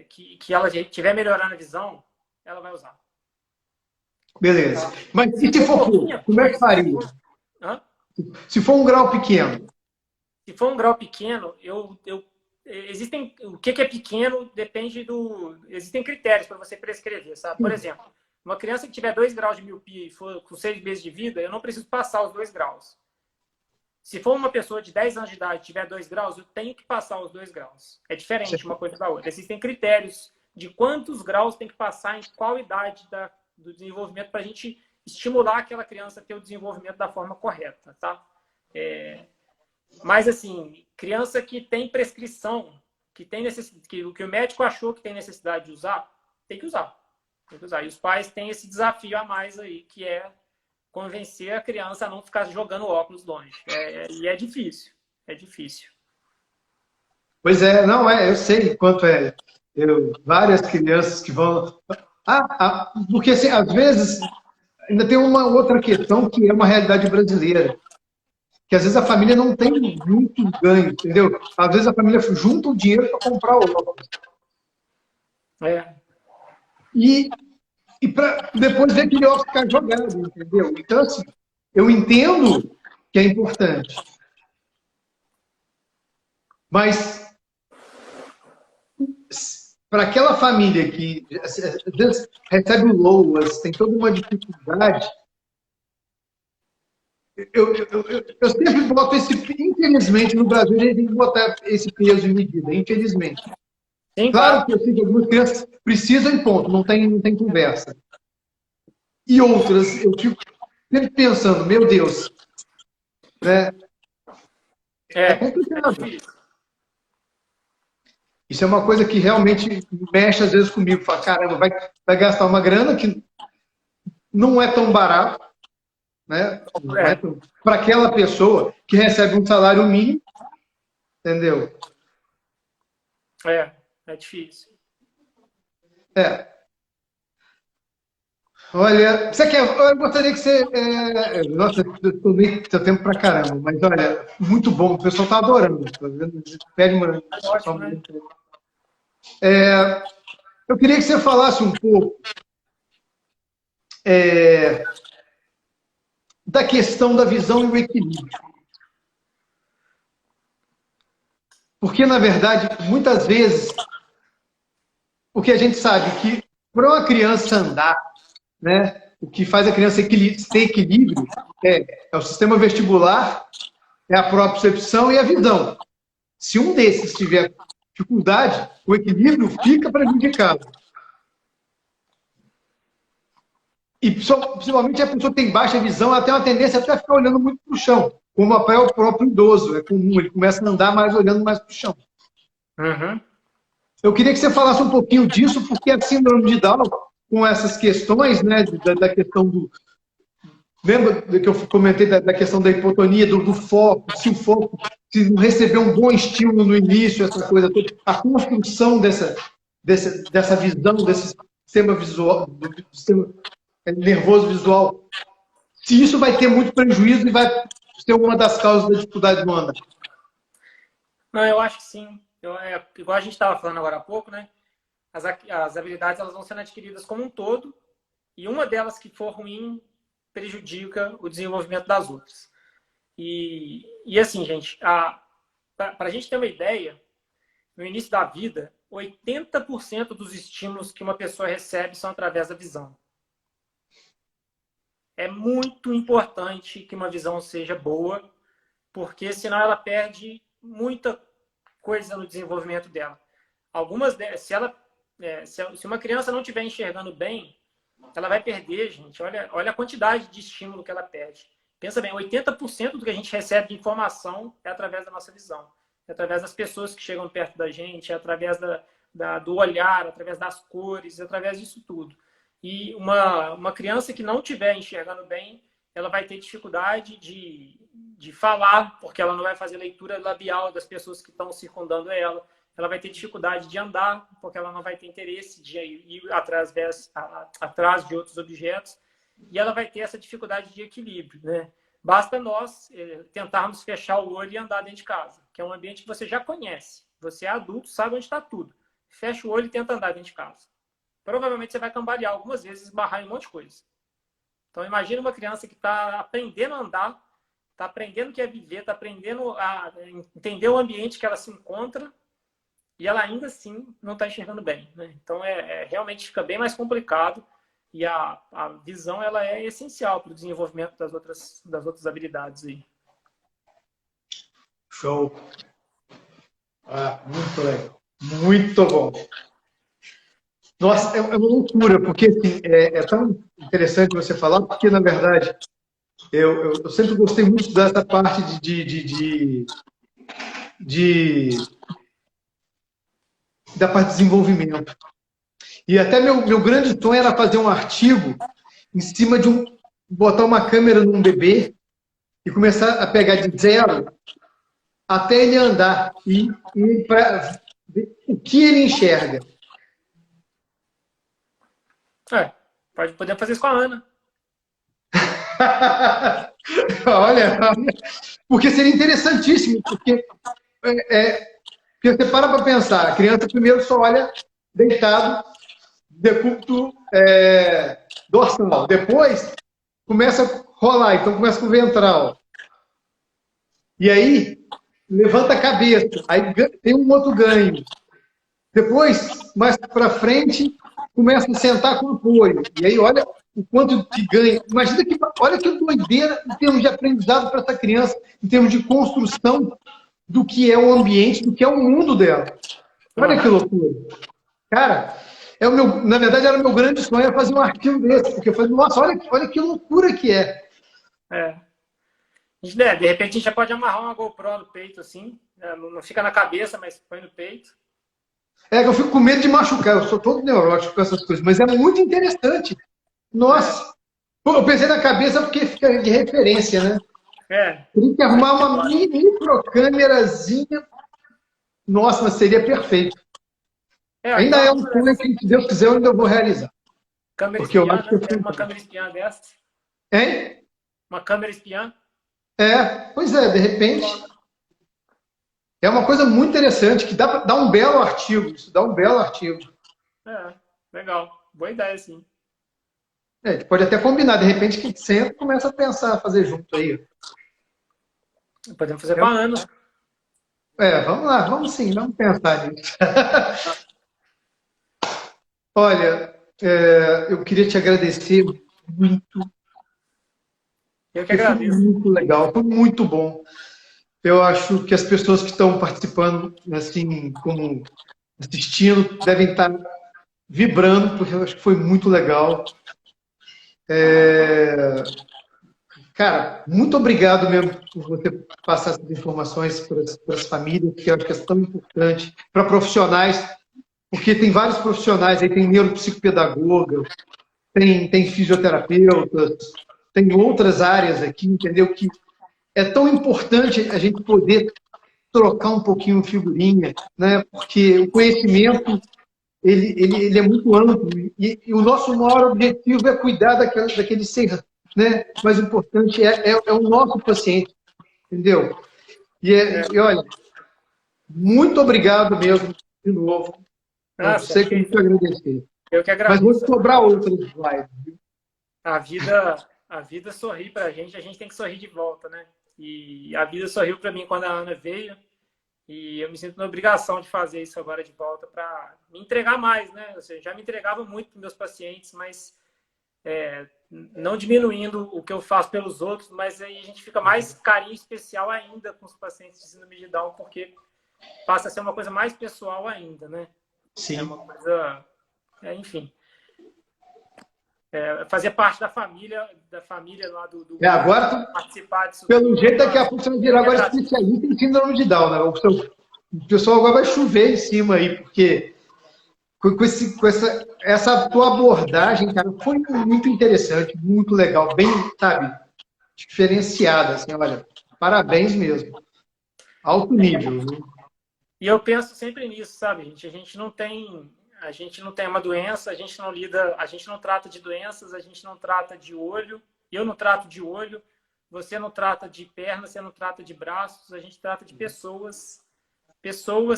que ela estiver melhorando a visão, ela vai usar. Beleza. Mas e se for pouco, como é que faria? Se for um grau pequeno? Se for um grau pequeno, o que é pequeno depende existem critérios para você prescrever, sabe? Por exemplo, uma criança que tiver 2 graus de miopia e for com 6 meses de vida, eu não preciso passar os 2 graus. Se for uma pessoa de 10 anos de idade e tiver 2 graus, eu tenho que passar os 2 graus. É diferente uma coisa da outra. Existem critérios de quantos graus tem que passar em qual idade do desenvolvimento para a gente estimular aquela criança a ter o desenvolvimento da forma correta, tá? Mas, assim, criança que tem prescrição, que o médico achou que tem necessidade de usar, tem que usar. Tem que usar. E os pais têm esse desafio a mais aí, que é convencer a criança a não ficar jogando óculos longe. E é difícil. É difícil. Pois eu sei quanto várias crianças que vão... porque, assim, às vezes, ainda tem uma outra questão que é uma realidade brasileira. Que às vezes a família não tem muito ganho, entendeu? Às vezes a família junta o dinheiro para comprar o óculos. E para depois ver aquele óculos ficar jogado, entendeu? Então, assim, eu entendo que é importante. Mas, para aquela família que às vezes recebe loas, tem toda uma dificuldade, eu sempre boto infelizmente, no Brasil, a gente tem que botar esse peso em medida, infelizmente. Sim, claro que eu sei que algumas crianças precisam em ponto, não tem conversa. E outras, sempre pensando, meu Deus, né? É complicado. Isso é uma coisa que realmente mexe às vezes comigo. Fala, caramba, vai gastar uma grana que não é tão barato, né? Para aquela pessoa que recebe um salário mínimo, entendeu? É difícil. Olha, você quer? Eu gostaria que você. Nossa, eu tomei seu tempo pra caramba, mas olha, muito bom, o pessoal tá adorando. Tá vendo? Pede uma. Ótimo, né? Eu queria que você falasse um pouco da questão da visão e o equilíbrio. Porque, na verdade, muitas vezes, porque a gente sabe que para uma criança andar, né, o que faz a criança ter equilíbrio é o sistema vestibular, é a propriocepção e a visão. Se um desses tiver dificuldade, o equilíbrio fica prejudicado. E, principalmente, a pessoa tem baixa visão, ela tem uma tendência até a ficar olhando muito para o chão, como até o próprio idoso, é comum, ele começa a andar mais olhando mais para o chão. Uhum. Eu queria que você falasse um pouquinho disso, porque a síndrome de Down, com essas questões, né, da questão do... Lembra que eu comentei da questão da hipotonia, do foco, se não receber um bom estímulo no início, essa coisa toda, a construção dessa visão, desse sistema visual, do sistema nervoso visual, se isso vai ter muito prejuízo e vai ser uma das causas da dificuldade do andar. Não, eu acho que sim. Igual a gente estava falando agora há pouco, né? As habilidades elas vão sendo adquiridas como um todo e uma delas que for ruim prejudica o desenvolvimento das outras. E assim, gente, para a gente ter uma ideia, no início da vida, 80% dos estímulos que uma pessoa recebe são através da visão. É muito importante que uma visão seja boa, porque senão ela perde muita coisa no desenvolvimento dela. Se uma criança não estiver enxergando bem, ela vai perder, gente. Olha a quantidade de estímulo que ela perde. Pensa bem, 80% do que a gente recebe de informação é através da nossa visão. É através das pessoas que chegam perto da gente, é através do olhar, através das cores, é através disso tudo. E uma criança que não estiver enxergando bem, ela vai ter dificuldade de falar, porque ela não vai fazer leitura labial das pessoas que estão circundando ela. Ela vai ter dificuldade de andar, porque ela não vai ter interesse de ir atrás de outros objetos. E ela vai ter essa dificuldade de equilíbrio, né? Basta nós tentarmos fechar o olho e andar dentro de casa, que é um ambiente que você já conhece. Você é adulto, sabe onde está tudo. Fecha o olho e tenta andar dentro de casa. Provavelmente você vai cambalear algumas vezes, esbarrar em um monte de coisa. Então, imagina uma criança que está aprendendo a andar, está aprendendo o que é viver, está aprendendo a entender o ambiente que ela se encontra e ela ainda assim não está enxergando bem, né? Então, realmente fica bem mais complicado e a visão ela é essencial para o desenvolvimento das outras habilidades aí. Show! Muito legal. Muito bom. Nossa, é uma loucura, porque assim, é tão interessante você falar, porque, na verdade, eu sempre gostei muito dessa parte da parte de desenvolvimento. E até meu grande sonho era fazer um artigo em cima botar uma câmera num bebê e começar a pegar de zero até ele andar e para o que ele enxerga. Podemos fazer isso com a Ana. Olha, porque seria interessantíssimo, porque você para pensar, a criança primeiro só olha deitado, decúbito dorsal, depois começa a rolar, então começa com o ventral. E aí, levanta a cabeça, aí tem um outro ganho. Depois, mais para frente, começa a sentar com apoio. E aí, olha o quanto de ganho. Imagina olha que doideira em termos de aprendizado para essa criança, em termos de construção do que é o ambiente, do que é o mundo dela. Olha que loucura. Cara, na verdade, era o meu grande sonho fazer um arquivo desse, porque eu falei, nossa, olha que loucura que é. É. De repente a gente já pode amarrar uma GoPro no peito, assim. Né? Não fica na cabeça, mas põe no peito. É que eu fico com medo de machucar, eu sou todo neurótico com essas coisas, mas é muito interessante. Nossa! Pô, eu pensei na cabeça porque fica de referência, né? Tem que arrumar uma microcâmerazinha. Nossa, mas seria perfeito. Ainda é um sonho que, se Deus quiser, eu ainda vou realizar. Câmera porque espiã, eu acho que né? Uma câmera espiã dessa. Hein? Uma câmera espiã. Pois é, de repente. É uma coisa muito interessante, que dá um belo artigo. Isso dá um belo artigo. Legal. Boa ideia, sim. A gente pode até combinar, de repente, que sempre começa a pensar, a fazer junto aí. Podemos fazer com a Ana. Vamos lá, vamos sim, vamos pensar nisso. Olha, eu queria te agradecer muito. Eu que agradeço. Foi muito legal, foi muito bom. Eu acho que as pessoas que estão participando, assim, como assistindo, devem estar vibrando, porque eu acho que foi muito legal. Cara, muito obrigado mesmo por você passar essas informações para as famílias, que eu acho que é tão importante, para profissionais, porque tem vários profissionais aí, tem neuropsicopedagoga, tem fisioterapeutas, tem outras áreas aqui, entendeu? Que é tão importante a gente poder trocar um pouquinho figurinha, né? Porque o conhecimento ele é muito amplo e o nosso maior objetivo é cuidar daquele ser, né? Mais importante é o nosso paciente, entendeu? E olha, muito obrigado mesmo, de novo. Eu sei que eu te agradecer. Eu que agradeço. Mas vou cobrar outras slides. A vida sorri pra gente, a gente tem que sorrir de volta, né? E a vida sorriu para mim quando a Ana veio. E eu me sinto na obrigação de fazer isso agora de volta para me entregar mais, né? Ou seja, já me entregava muito para meus pacientes, mas não diminuindo o que eu faço pelos outros, mas aí a gente fica mais carinho especial ainda com os pacientes de síndrome de Down, porque passa a ser uma coisa mais pessoal ainda, né? Sim. É uma coisa... enfim. Fazer parte da família lá do agora, participar disso. Pelo jeito, daqui a pouco você vai virar agora especialista em síndrome de Down, né? O pessoal agora vai chover em cima aí, porque com essa tua abordagem, cara, foi muito interessante, muito legal, bem, sabe, diferenciada, assim, olha, parabéns mesmo. Alto nível. Né? E eu penso sempre nisso, sabe, gente? A gente não tem uma doença, a gente não trata de doenças, a gente não trata de olho, eu não trato de olho, você não trata de perna, você não trata de braços, a gente trata de pessoas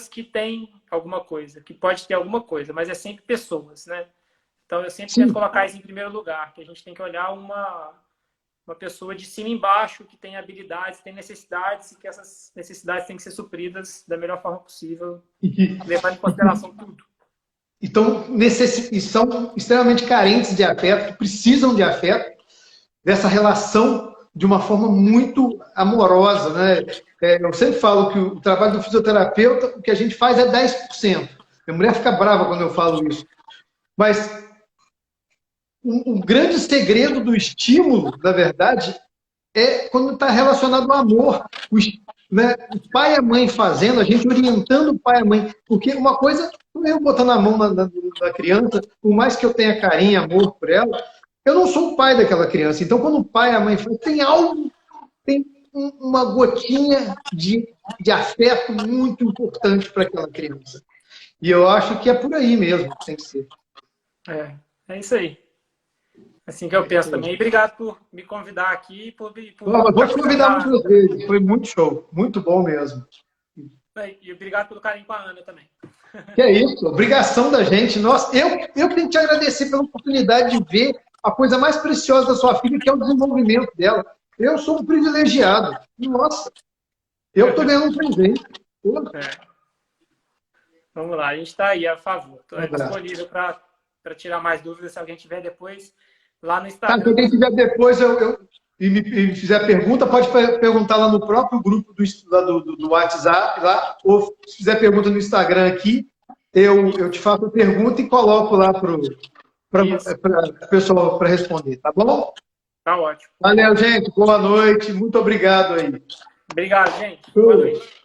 que têm alguma coisa, que pode ter alguma coisa, mas é sempre pessoas, né? Então eu sempre tento colocar isso em primeiro lugar, que a gente tem que olhar uma pessoa de cima e embaixo, que tem habilidades, tem necessidades, e que essas necessidades têm que ser supridas da melhor forma possível, levando em consideração tudo. Então, são extremamente carentes de afeto, precisam de afeto, dessa relação de uma forma muito amorosa. Né? Eu sempre falo que o trabalho do fisioterapeuta, o que a gente faz é 10%. Minha mulher fica brava quando eu falo isso. Mas o grande segredo do estímulo, na verdade, é quando está relacionado ao amor. Né? O pai e a mãe fazendo, a gente orientando o pai e a mãe. Porque uma coisa, eu botando a mão na criança, por mais que eu tenha carinho e amor por ela, eu não sou o pai daquela criança. Então, quando o pai e a mãe fazem, tem uma gotinha de afeto muito importante para aquela criança. E eu acho que é por aí mesmo que tem que ser. É isso aí. Assim que eu penso também. E obrigado por me convidar aqui. Vou te convidar muitas vezes. Foi muito show. Muito bom mesmo. E obrigado pelo carinho com a Ana também. Que é isso. Obrigação da gente. Nossa, eu tenho que te agradecer pela oportunidade de ver a coisa mais preciosa da sua filha, que é o desenvolvimento dela. Eu sou um privilegiado. Nossa, eu estou ganhando um presente. Vamos lá, a gente está aí a favor. Estou disponível para tirar mais dúvidas, se alguém tiver depois, lá no Instagram. Se alguém tiver depois e me fizer pergunta, pode perguntar lá no próprio grupo do WhatsApp, lá, ou se fizer pergunta no Instagram aqui, eu te faço a pergunta e coloco lá para o pessoal para responder, tá bom? Tá ótimo. Valeu, gente. Boa noite. Muito obrigado aí. Obrigado, gente. Boa noite.